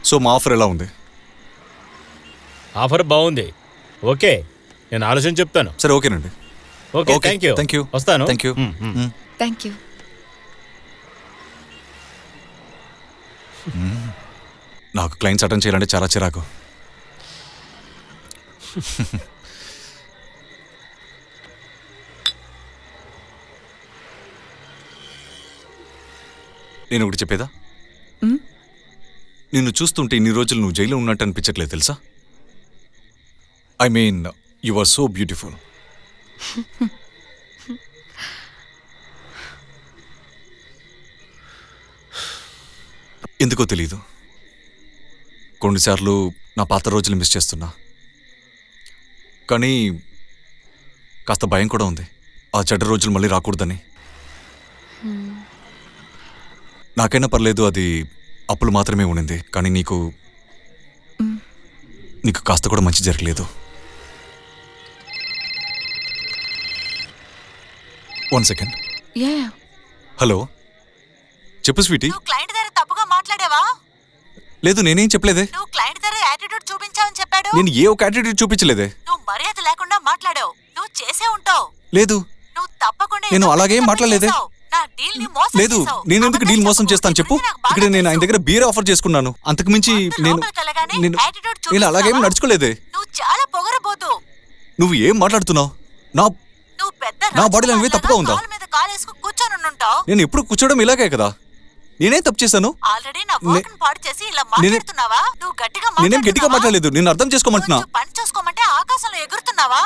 సో మా ఆఫర్ ఎలా ఉంది? ఆఫర్ బాగుంది. ఓకే, నేను ఆలోచన చెప్తాను. సరే, ఓకేనండి. Okay, thank you. Thank you. వస్తాను. Thank you. Thank you. నాకు క్లయింట్స్ అటెండ్ చేయాలంటే చాలా చిరాకు. నేను ఒకటి చెప్పేదా? నిన్ను చూస్తుంటే ఇన్ని రోజులు నువ్వు జైల్లో ఉన్నట్టు అనిపించట్లేదు తెలుసా? I mean, you are so beautiful. ఎందుకో తెలీదు, కొన్నిసార్లు నా పాత రోజులు మిస్ చేస్తున్నా. కానీ కాస్త భయం కూడా ఉంది, ఆ చెడ్డ రోజులు మళ్ళీ రాకూడదని. నాకైనా పర్లేదు, అది అప్పులు మాత్రమే ఉండింది. కానీ నీకు కాస్త కూడా మంచి జరగలేదు. 1 సెకండ్. హలో, చెప్పు స్వీటీ. నువ్వు క్లయింట్ దగ్గర తప్పుగా మాట్లాడావా? లేదు, నేనేం చెప్పలేదే. నువ్వు క్లయింట్ దగ్గర యాటిట్యూడ్ చూపించావని చెప్పాడు. నేను ఏ ఒక యాటిట్యూడ్ చూపించలేదే. నువ్వు మర్యాద లేకుండా మాట్లాడావు. నువ్వు చేసే ఉంటావు. లేదు, నువ్వు తప్పకుండా నేను ఏదో అలాగేం తప్పు మాట్లాడలేదే. చేశావు. నా డీల్ ని మోసం లేదు, చేశావు. నేను ఎందుకు డీల్ మోసం చేస్తాను చెప్పు? ఇక్కడ నేను ఆయన దగ్గర బీర్ ఆఫర్ చేసుకున్నాను, అంతకుమించి నేను నేను అలాగేం నడుచుకోలేదే. నువ్వు చాలా పొగరబోతు. నువ్వు ఏం మాట్లాడుతున్నావు? నా నువ్వు పెద్ద నా బాడీ లాంగ్వేజ్ తప్పుగా ఉందా? కాలు మీద కాలేసుకు కూర్చొని ఉంటావు. నేను ఎప్పుడు కూర్చోవడం ఇలాగే కదా. నేనేం తప్పు చేశాను? ఆల్రెడీ నా వర్క్ ని పాడు చేసి ఇలా మాట్లాడుతున్నావా? నువ్వు గట్టిగా నేనేం గట్టిగా మాట్లాడలేదు, నేను అర్థం చేసుకోమంటున్నా. కొంచెం పని చూసుకోమంటే ఆకాశంలో ఎగురుతున్నావా?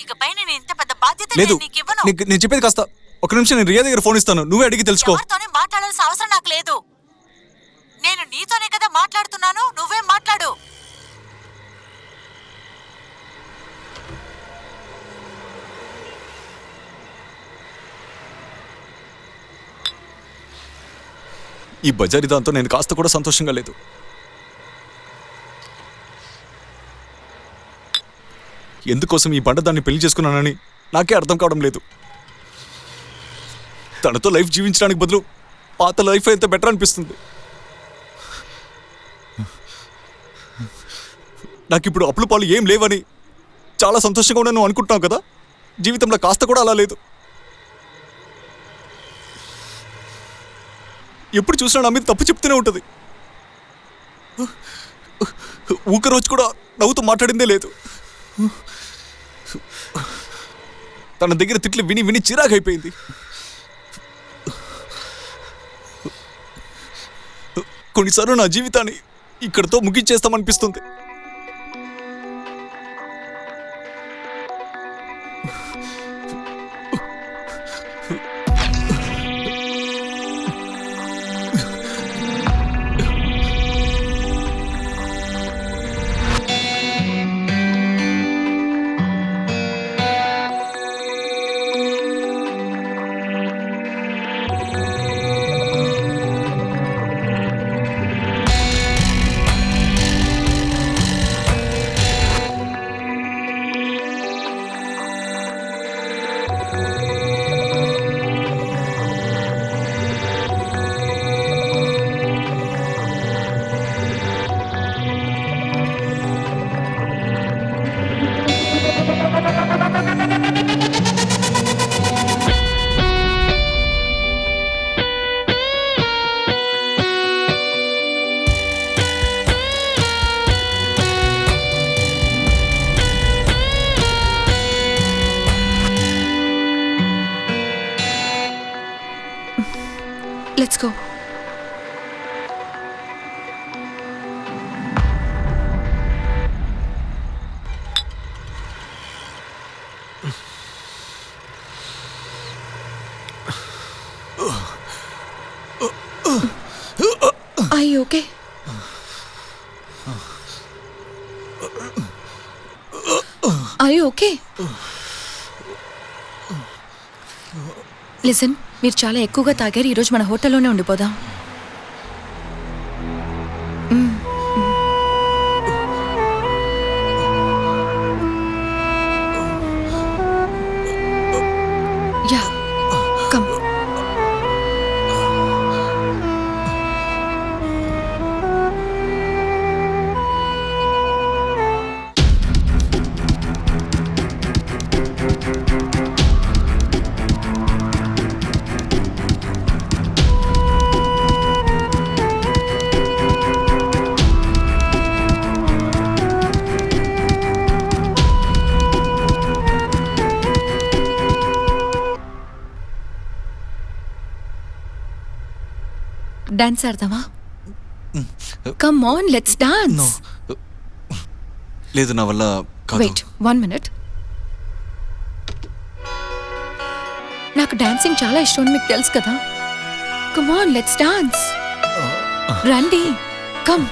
ఇకపై నేను ఇంత పెద్ద బాధ్యత లేదు, నీకు ఇవ్వను. నేను చెప్పేది కాస్త ఒక నిమిషం. నేను రియా దగ్గర ఫోన్ ఇస్తాను, నువ్వే అడిగి తెలుసుకో. ఎవరితోనే మాట్లాడాల్సిన అవసరం నాకు లేదు. నేను నీతోనే కదా మాట్లాడుతున్నాను, నువ్వే మాట్లాడు. ఈ బజారీ దాంతో నేను కాస్త కూడా సంతోషంగా లేదు. ఎందుకోసం ఈ బండదాన్ని పెళ్లి చేసుకున్నానని నాకే అర్థం కావడం లేదు. తనతో లైఫ్ జీవించడానికి బదులు పాత లైఫ్ అయితే బెటర్ అనిపిస్తుంది. నాకు ఇప్పుడు అప్పుల పాలు ఏం లేవని చాలా సంతోషంగా ఉన్నాను నువ్వు అనుకుంటున్నావు కదా. జీవితంలో కాస్త కూడా అలా లేదు. ఎప్పుడు చూసినా నా మీద తప్పు చెప్తూనే ఉంటుంది. ఒక రోజు కూడా నవ్వుతూ మాట్లాడిందే లేదు. తన దగ్గర తిట్లు విని విని చిరాకైపోయింది. కొన్నిసార్లు నా జీవితాన్ని ఇక్కడితో ముగించేస్తామనిపిస్తుంది. Let's go. Are you okay? Are you okay? Listen, మీరు చాలా ఎక్కువగా తాగారు. ఈరోజు మన హోటల్లోనే ఉండిపోదాం. Yeah, come. డాన్స్ ఆడదామా? Come on, let's dance. లేదు, నా వల్ల కాదు. Wait 1 minute. నాకు డాన్సింగ్ చాలా ఇష్టం అని మీకు తెలుసు కదా. Come on, let's dance. రండి, కమ్.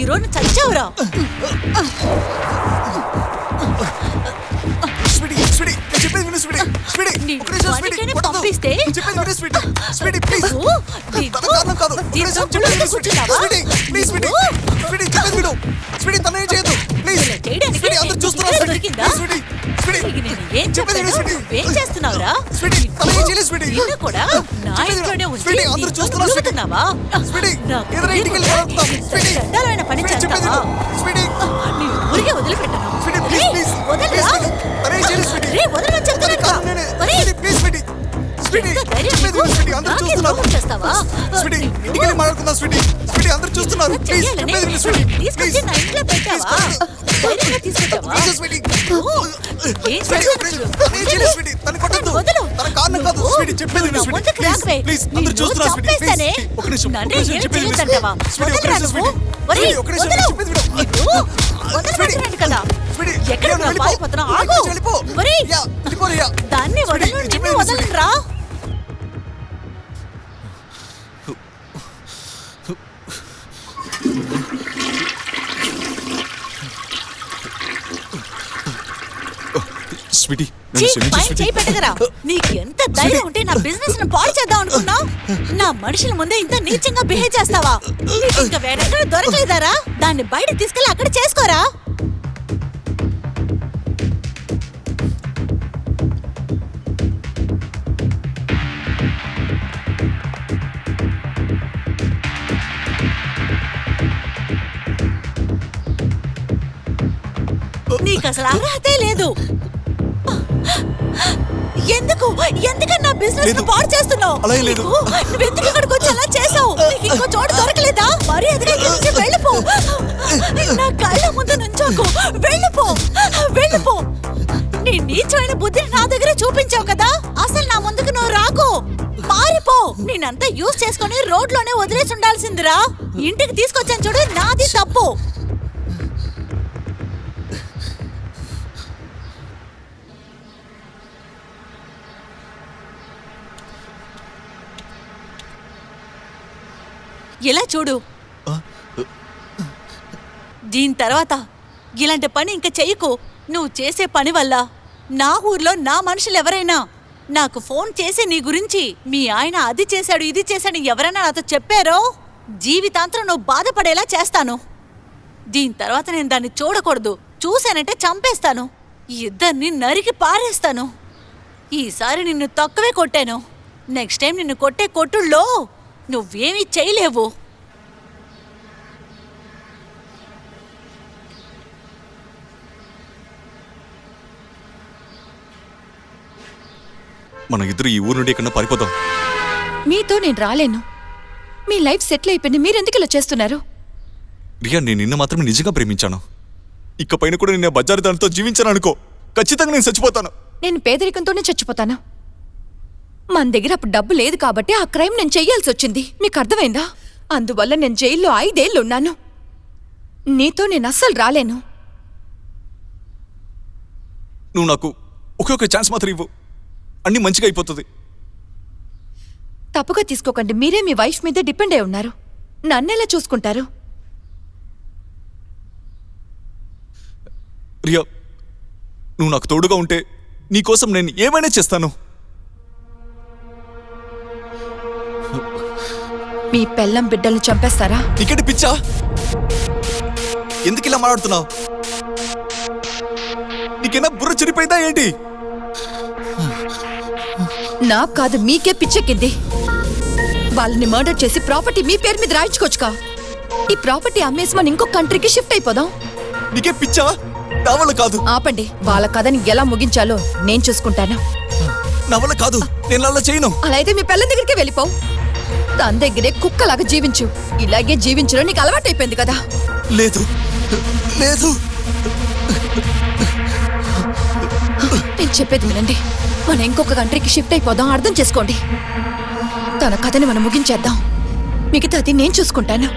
ఈ రోజు చచ్చావురా. స్వీటీ స్వీటీ నేను చెప్పేది విను స్వీటీ స్వీటీ నీ ఒక్క నిమిషం స్వీటీ వాడికైనా కొట్టొద్దు. పంపిస్తే? నేను చెప్పేది విను స్వీటీ స్వీటీ ప్లీజ్ నువ్వు తన కారణం కాదు ఒక్క నిమిషం చెప్పేది విను sweetie sweetie please sweetie sweetie చెప్పేది విను స్వీటీ తన ఏం చేయదు ప్లీజ్ ఇలా చేయడానికి స్వీటీ అందరూ చూస్తున్నారు నీకు స్వీటీ దొరికిందా? స్వీటీ స్వీటీ నీకు నేను ఏం చెప్పేది విను చెప్పాను? స్వీటీ నువ్వేం చేస్తున్నావురా? స్వీటీ తన ఏం చేయలేదు స్వీటీ నిన్ను కూడా నా చెప్పేది ఇంట్లోనే విను. ఉంచి స్వీటీ అందరూ నీకు చూస్తున్నారు స్వీటీ వదులుతున్నావా? స్వీటీ నాకు ఎదురు ఇంటికి వెళ్ళి తెలియకుండా మాట్లాడతాం ఇంత స్వీటీ చండాలమైన పని స్వీటీ చెప్పేది చేస్తావా? విను స్వీటీ నీ ఊరికే వదిలిపెట్టను. స్వీటీ ప్లీజ్ ఏయ్, ప్లీజ్ వదలరా? తన ఏం చేయలేదు స్వీటీ రేయ్, వదలమని చెప్తున్నాను కదా. ఒరేయ్, స్వీటీ ప్లీజ్ స్వీటీ స్వీటీ ఎంత ధైర్యం చెప్పేది నీకు? విను స్వీటీ అందరూ నాకే చూస్తున్నారు ద్రోహం చేస్తావా? స్వీటీ ఇంటికి వెళ్ళి మాట్లాడుకుందాం స్వీటీ స్వీటీ అందరూ చూస్తున్నారు ప్లీజ్ చెయ్యాలని చెప్పేది విను స్వీటీ తీసుకొచ్చి నా ఇంట్లో పెట్టావా? ధైర్యంగా తీసుకొచ్చావా? ప్లీజ్ స్వీటీ ఏం స్వీటీ చేస్తున్నావు? ప్లీజ్ తన ఏం చేయలేదు స్వీటీ తన కొట్టొద్దు వదలు. తన కారణం కాదు స్వీటీ చెప్పేది విను స్వీటీ ముందుకు ప్లీజ్ రాకవే. ప్లీజ్ అందరూ నిన్ను చూస్తున్నారు స్వీటీ ప్లీజ్ చంపేస్తానే. ఒక నిమిషం నన్ను ఒక నిమిషం ఏం చెప్పేది విను చేయొద్దంటావా? స్వీటీ ఒక వదలరా నిమిషం నువ్వు? స్వీటీ ఒరేయ్, స్వీటీ ఒక నిమిషం వదలు. చెప్పేది విను నిన్ను వదలమంటున్నాను కదా. స్వీటీ ఎక్కడ రియా, నువ్వు వెళ్ళిపో. పారిపోతున్నావు? ఆగు. వెళ్ళిపో, వెళ్ళిపో. ఒరేయ్, రియా, వెళ్ళిపో రియా. దాన్ని స్వీటీ, వదలను, నిన్ను చెప్పేది విను స్వీటీ. వదలరా? స్వీటీ చీ, నన్ను క్షమించు పైన స్వీటీ. చేయి పెట్టగరా. నీకు ఎంత ధైర్యం ఉంటే నా బిజినెస్ ను పాడు చేద్దాం అనుకున్నా? నా మనుషుల ముందే ఇంత నీచంగా బిహేవ్ చేస్తావా? నీకు ఇంకా వేరెక్కడ దొరకలేదారా? దాన్ని బయట తీసుకెళ్ళి అక్కడ చేసుకోరా. నీకు అసలు అర్హతే లేదు. ఎందుకు ఎందుకని నా బిజినెస్ ను లేదు. పాడు చేస్తున్నావు? అలా ఏం లేదు. నువ్వు ఎందుకు ఇక్కడికి వచ్చి అలా చేసావు? నీకు ఇంకో చోటు దొరకలేదా? మర్యాదగా ఇక్కడి నుంచి వెళ్ళిపో. నా కళ్ళ ముందు నుంచోకు. వెళ్ళిపో, వెళ్ళిపో. నీ నీచమైన బుద్ధిని నా దగ్గర చూపించావు కదా, అసలు నా ముందుకు నువ్వు రాకు. మారిపో. నేనంతా యూజ్ చేసుకొని రోడ్లోనే వదిలేసి ఉండాల్సిందిరా. ఇంటికి తీసుకొచ్చాను చూడు, నాది తప్పు. ఇలా చూడు. దీని తర్వాత ఇలాంటి పని ఇంకా చెయ్యకు. నువ్వు చేసే పని వల్ల నా ఊర్లో నా మనుషులు ఎవరైనా నాకు ఫోన్ చేసి నీ గురించి మీ ఆయన అది చేశాడు ఇది చేశాడు ఎవరైనా నాతో చెప్పారో జీవితాంతరం నువ్వు బాధపడేలా చేస్తాను. దీని తర్వాత నేను దాన్ని చూడకూడదు. చూశానంటే చంపేస్తాను. ఇద్దరిని నరికి పారేస్తాను. ఈసారి నిన్ను తక్కువే కొట్టాను. నెక్స్ట్ టైం నిన్ను కొట్టే కొట్టుల్లో నువ్వేమీ చేయలేవు. మన ఇద్దరు ఈ ఊరు నుండి ఎక్కడ పారిపోదాం. మీతో నేను రాలేను. మీ లైఫ్ సెటిల్ అయిపోయింది. మీరెందుకు ఇలా చేస్తున్నారు? రియా నేను నిన్న మాత్రమే నిజంగా ప్రేమించాను. ఇకపైన కూడా నేను బజారు దానితో జీవించాను అనుకో, ఖచ్చితంగా నేను చచ్చిపోతాను. నేను పేదరికంతోనే చచ్చిపోతాను. మన దగ్గర అప్పుడు డబ్బు లేదు కాబట్టి ఆ క్రైమ్ నేను చెయ్యాల్సి వచ్చింది. మీకు అర్థమైందా? అందువల్ల నేను జైల్లో 5 ఏళ్ళు ఉన్నాను. నీతో నేను అస్సలు రాలేను. నువ్వు నాకు ఒకే ఒక ఛాన్స్ మాత్రం ఇవ్వు, అన్నీ మంచిగా అయిపోతుంది. తప్పుగా తీసుకోకండి. మీరే మీ వైఫ్ మీద డిపెండ్ అయి ఉన్నారు. నన్నెలా చూసుకుంటారు? రియా నువ్వు నాకు తోడుగా ఉంటే నీకోసం నేను ఏమైనా చేస్తాను. మీ పెళ్ళం బిడ్డల్ని చంపేస్తారా? నీకేంటి పిచ్చా? ఎందుకు ఇలా మాట్లాడుతున్నావు? నీకేనా బుర్ర చెడిపోయిందా ఏంటి? నాకు కాదు, మీకే పిచ్చెక్కింది. వాళ్ళని మర్డర్ చేసి ప్రాపర్టీ మీ పేరు మీద రాయించుకోవచ్చుగా. ఈ ప్రాపర్టీ అమ్మేసి మనం ఇంకో కంట్రీకి షిఫ్ట్ అయిపోదాం. నీకే పిచ్చా? నా వల్ల కాదు. ఆపండి. వాళ్ళ కథని ఎలా ముగించాలో నేను చూసుకుంటాను. నా వల్ల కాదు, నేను అలా చేయను. అలా అయితే మీ పిల్లల దగ్గరికి వెళ్ళిపో. తన దగ్గరే కుక్కలాగా జీవించు. ఇలాగే జీవించడం నీకు అలవాటైపోయింది కదా. లేదు లేదు, నేను చెప్పేది వినండి. మనం ఇంకొక కంట్రీకి షిఫ్ట్ అయిపోదాం. అర్థం చేసుకోండి. తన కథని మనం ముగించేద్దాం. మిగతాది నేను చూసుకుంటాను.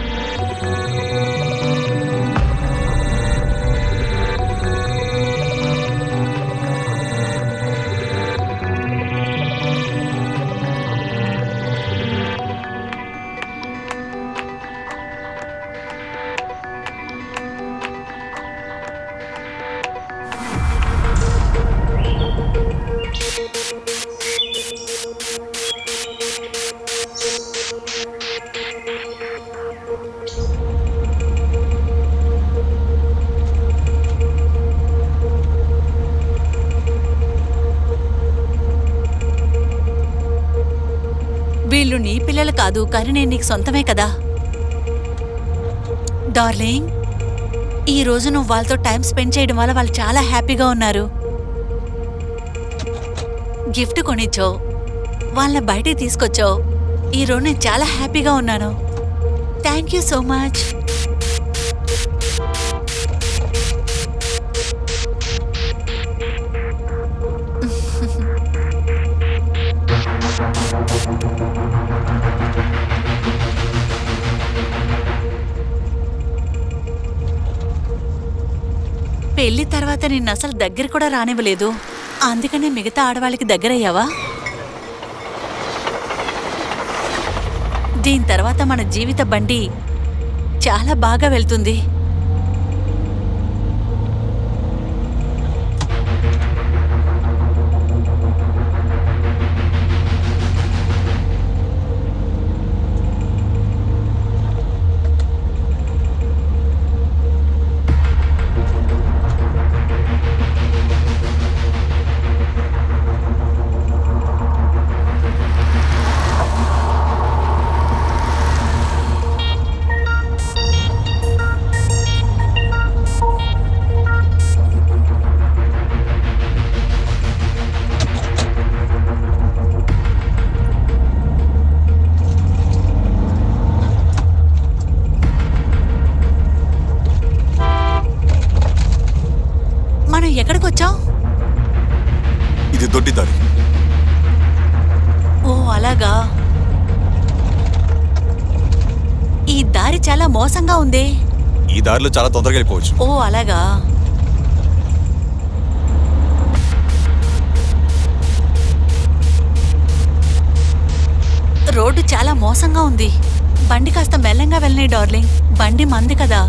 వీళ్ళు నీ పిల్లలు కాదు, కానీ నేను నీకు సొంతమే కదా. డార్లింగ్, ఈ రోజు నువ్వు వాళ్ళతో టైం స్పెండ్ చేయడం వల్ల వాళ్ళు చాలా హ్యాపీగా ఉన్నారు. గిఫ్ట్ కొనిచ్చావు, వాళ్ళని బయటికి తీసుకొచ్చావు. ఈ రోజు నేను చాలా హ్యాపీగా ఉన్నాను. Thank you so much. పెళ్లి తర్వాత నిన్ను అసలు దగ్గర కూడా రానివ్వలేదు, అందుకనే మిగతా ఆడవాళ్ళకి దగ్గరయ్యావా? దీని తర్వాత మన జీవిత బండి చాలా బాగా వెళ్తుంది. మనం ఎక్కడికొచ్చాం? ఇది దొడ్డి దారి. ఓ అలాగా. ఈ దారి చాలా మోసంగా ఉంది. ఈ దారిలో చాలా తొందరగా వెళ్ళిపోవచ్చు. ఓ అలాగా. రోడ్డు చాలా మోసంగా ఉంది. బండి కాస్త మెల్లంగా వెళ్ళని డార్లింగ్. బండి మంది కదా,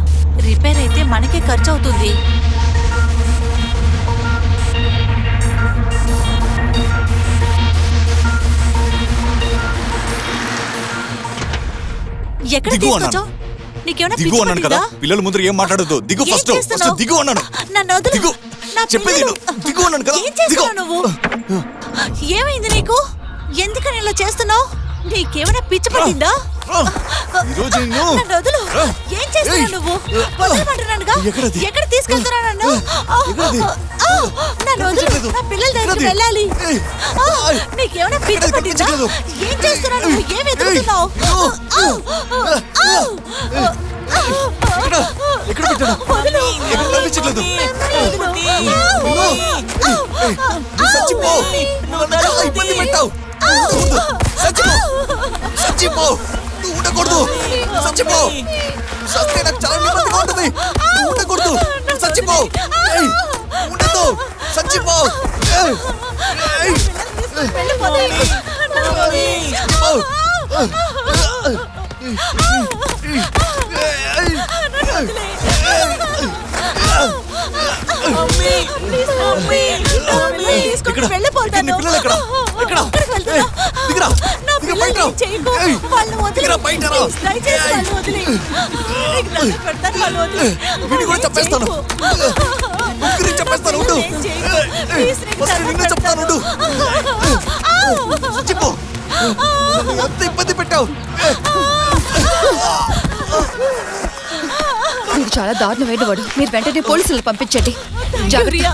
రిపేర్ అయితే మనకే ఖర్చు అవుతుంది. ఎక్కడ దిగు అన్నాను. తీసుకొచ్చావు? నీకేమైనా దిగు పిచ్చి అన్నాను కదా, పట్టిందా? పిల్లల ముందర ఏం మాట్లాడదు. దిగు ఏం ఫస్ట్. చేస్తున్నావ్? ఫస్ట్ దిగు అన్నాను. నన్ను వదిలు. దిగు. నా చెప్పేది పిల్లలు. విను. దిగు అన్నాను కదా. ఏం దిగు. చేస్తున్నావు నువ్వు? ఏమైంది నీకు? ఎందుకని ఇలా చేస్తున్నావు? నీకేమైనా పిచ్చి పట్టిందా? ఈరోజు నిన్ను నన్ను వదులు. ఏం చేస్తున్నావు నువ్వు? వదలమంటున్నానుగా. ఎక్కడది? ఎక్కడ తీసుకెళ్తున్నావు నన్ను? ఎక్కడది? నన్ను వదులు. కనిపించట్లేదు. నా పిల్లల దగ్గరికి ఎక్కడది? వెళ్ళాలి. ఏయ్. నీకేమైనా పిచ్చి ఎక్కడది? పట్టిందా? కనిపించట్లేదు. ఏం చేస్తున్నావు నువ్వు? ఏం వెతుకుతున్నావు? ఎక్కడ? ఎక్కడ పెట్టాడు? వదులు. ఎక్కడ కనిపించట్లేదు. వదులు. నువ్వు చచ్చిపో. నువ్వు నన్ను చాలా ఇబ్బంది పెట్టావు. ఉండకూడదు. చచ్చిపో. చచ్చిపో. నువ్వు ఉండకూడదు. చచ్చిపో. చస్తే నాకు చాలా ఇబ్బందిగా ఉంటుంది. నువ్వు ఉండకూడదు. నువ్వు చచ్చిపో. ఏయ్. ఉండదు. చచ్చిపో. ఏయ్. ఏయ్. చచ్చిపో. తీసుకొని వెళ్ళిపోతాను. నీ పిల్లలు ఎక్కడ? ఎక్కడ? ఎక్కడికి వెళ్తున్నావు? దిగరా. నా దిగ పిల్లల్ని బయట రా. చేయకు. ఏయ్. వాళ్ళని వదిలేయ్. దిగరా బయట రా. ప్లీజ్, దయచేసి వాళ్ళని వదిలేయ్. నీకు దండం పెడతాను, వాళ్ళని వదిలేయ్. వీడిని కూడా వాళ్ళని చంపేస్తాను. చేయకు. ముగ్గురిని చంపేస్తాను. ఉండు. వాళ్ళని చేయకు. ప్లీజ్, నీకు ఫస్ట్ దండం నిన్ను చెప్తాను. ఉండు. చచ్చిపో. నన్ను ఎంత ఇబ్బంది పెట్టావు. మీరు చాలా దారుణమైన వాడు. మీరు వెంటనే పోలీసులు పంపించండి. జాగ్రత్త. ప్రియా.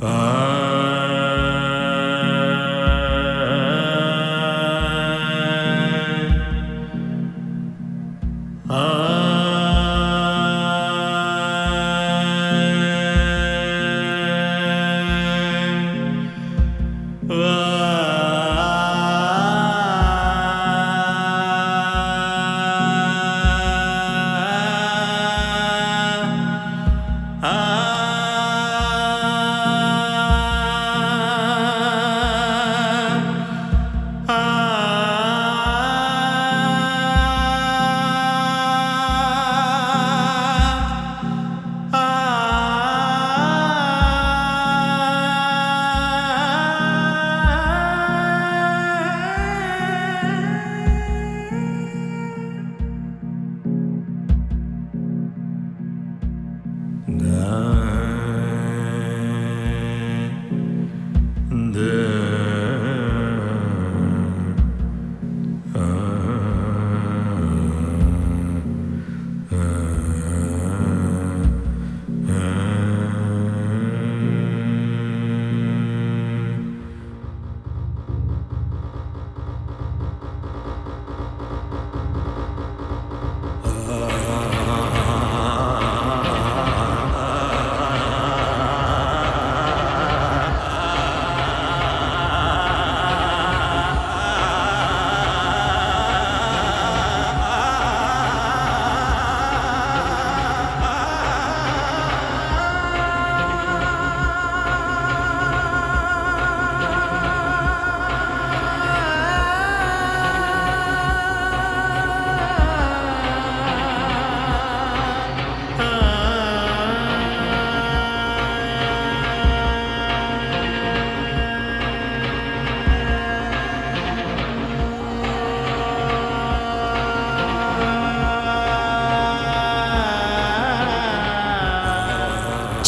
ఆ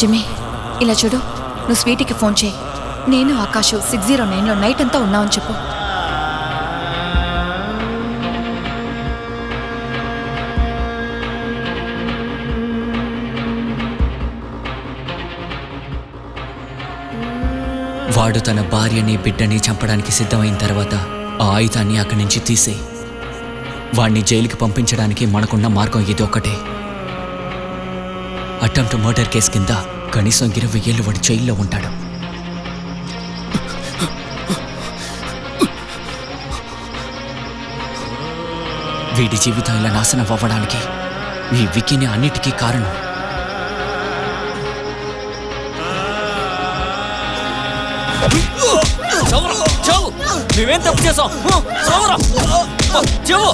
జిమ్మి, ఇలా చూడు, నువ్వు స్వీటీకి ఫోన్ చేయి. నేను ఆకాష్ 609లో నైట్ అంతా ఉన్నామని చెప్పు. వాడు తన భార్యని బిడ్డని చంపడానికి సిద్ధమైన తర్వాత ఆ ఆయుధాన్ని అక్కడి నుంచి తీసేయి. వాణ్ణి జైలుకి పంపించడానికి మనకున్న మార్గం ఇది ఒక్కటే. అటెంప్ట్ మర్డర్ కేసు కింద కనీసం 20 ఏళ్ళు వాడు జైల్లో ఉంటాడు. వీడి జీవితం ఇలా నాశనం అవ్వడానికి ఈ వికీని అన్నిటికీ కారణం. మేమేం తప్పు చేసాం? చావు!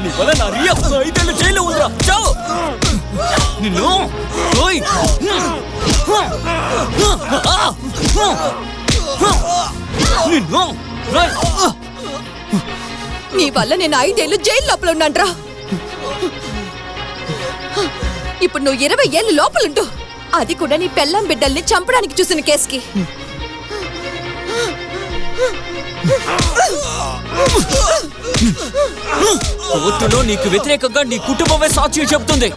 నీ వల్ల నా రియా 5 ఏళ్ళు జైల్లో ఉందిరా. చావు! నిన్ను నిన్ను నీ వల్ల నేను 5 ఏళ్ళు జైలు లోపల ఉన్నాన్రా. ఇప్పుడు నువ్వు 20 ఏళ్ళు లోపలుంటూ, అది కూడా నీ పెళ్ళాం బిడ్డల్ని చంపడానికి చూసిన కేసుకి. కోర్టులో నీకు వ్యతిరేకంగా నీ కుటుంబమే సాక్షి చెప్తుంది.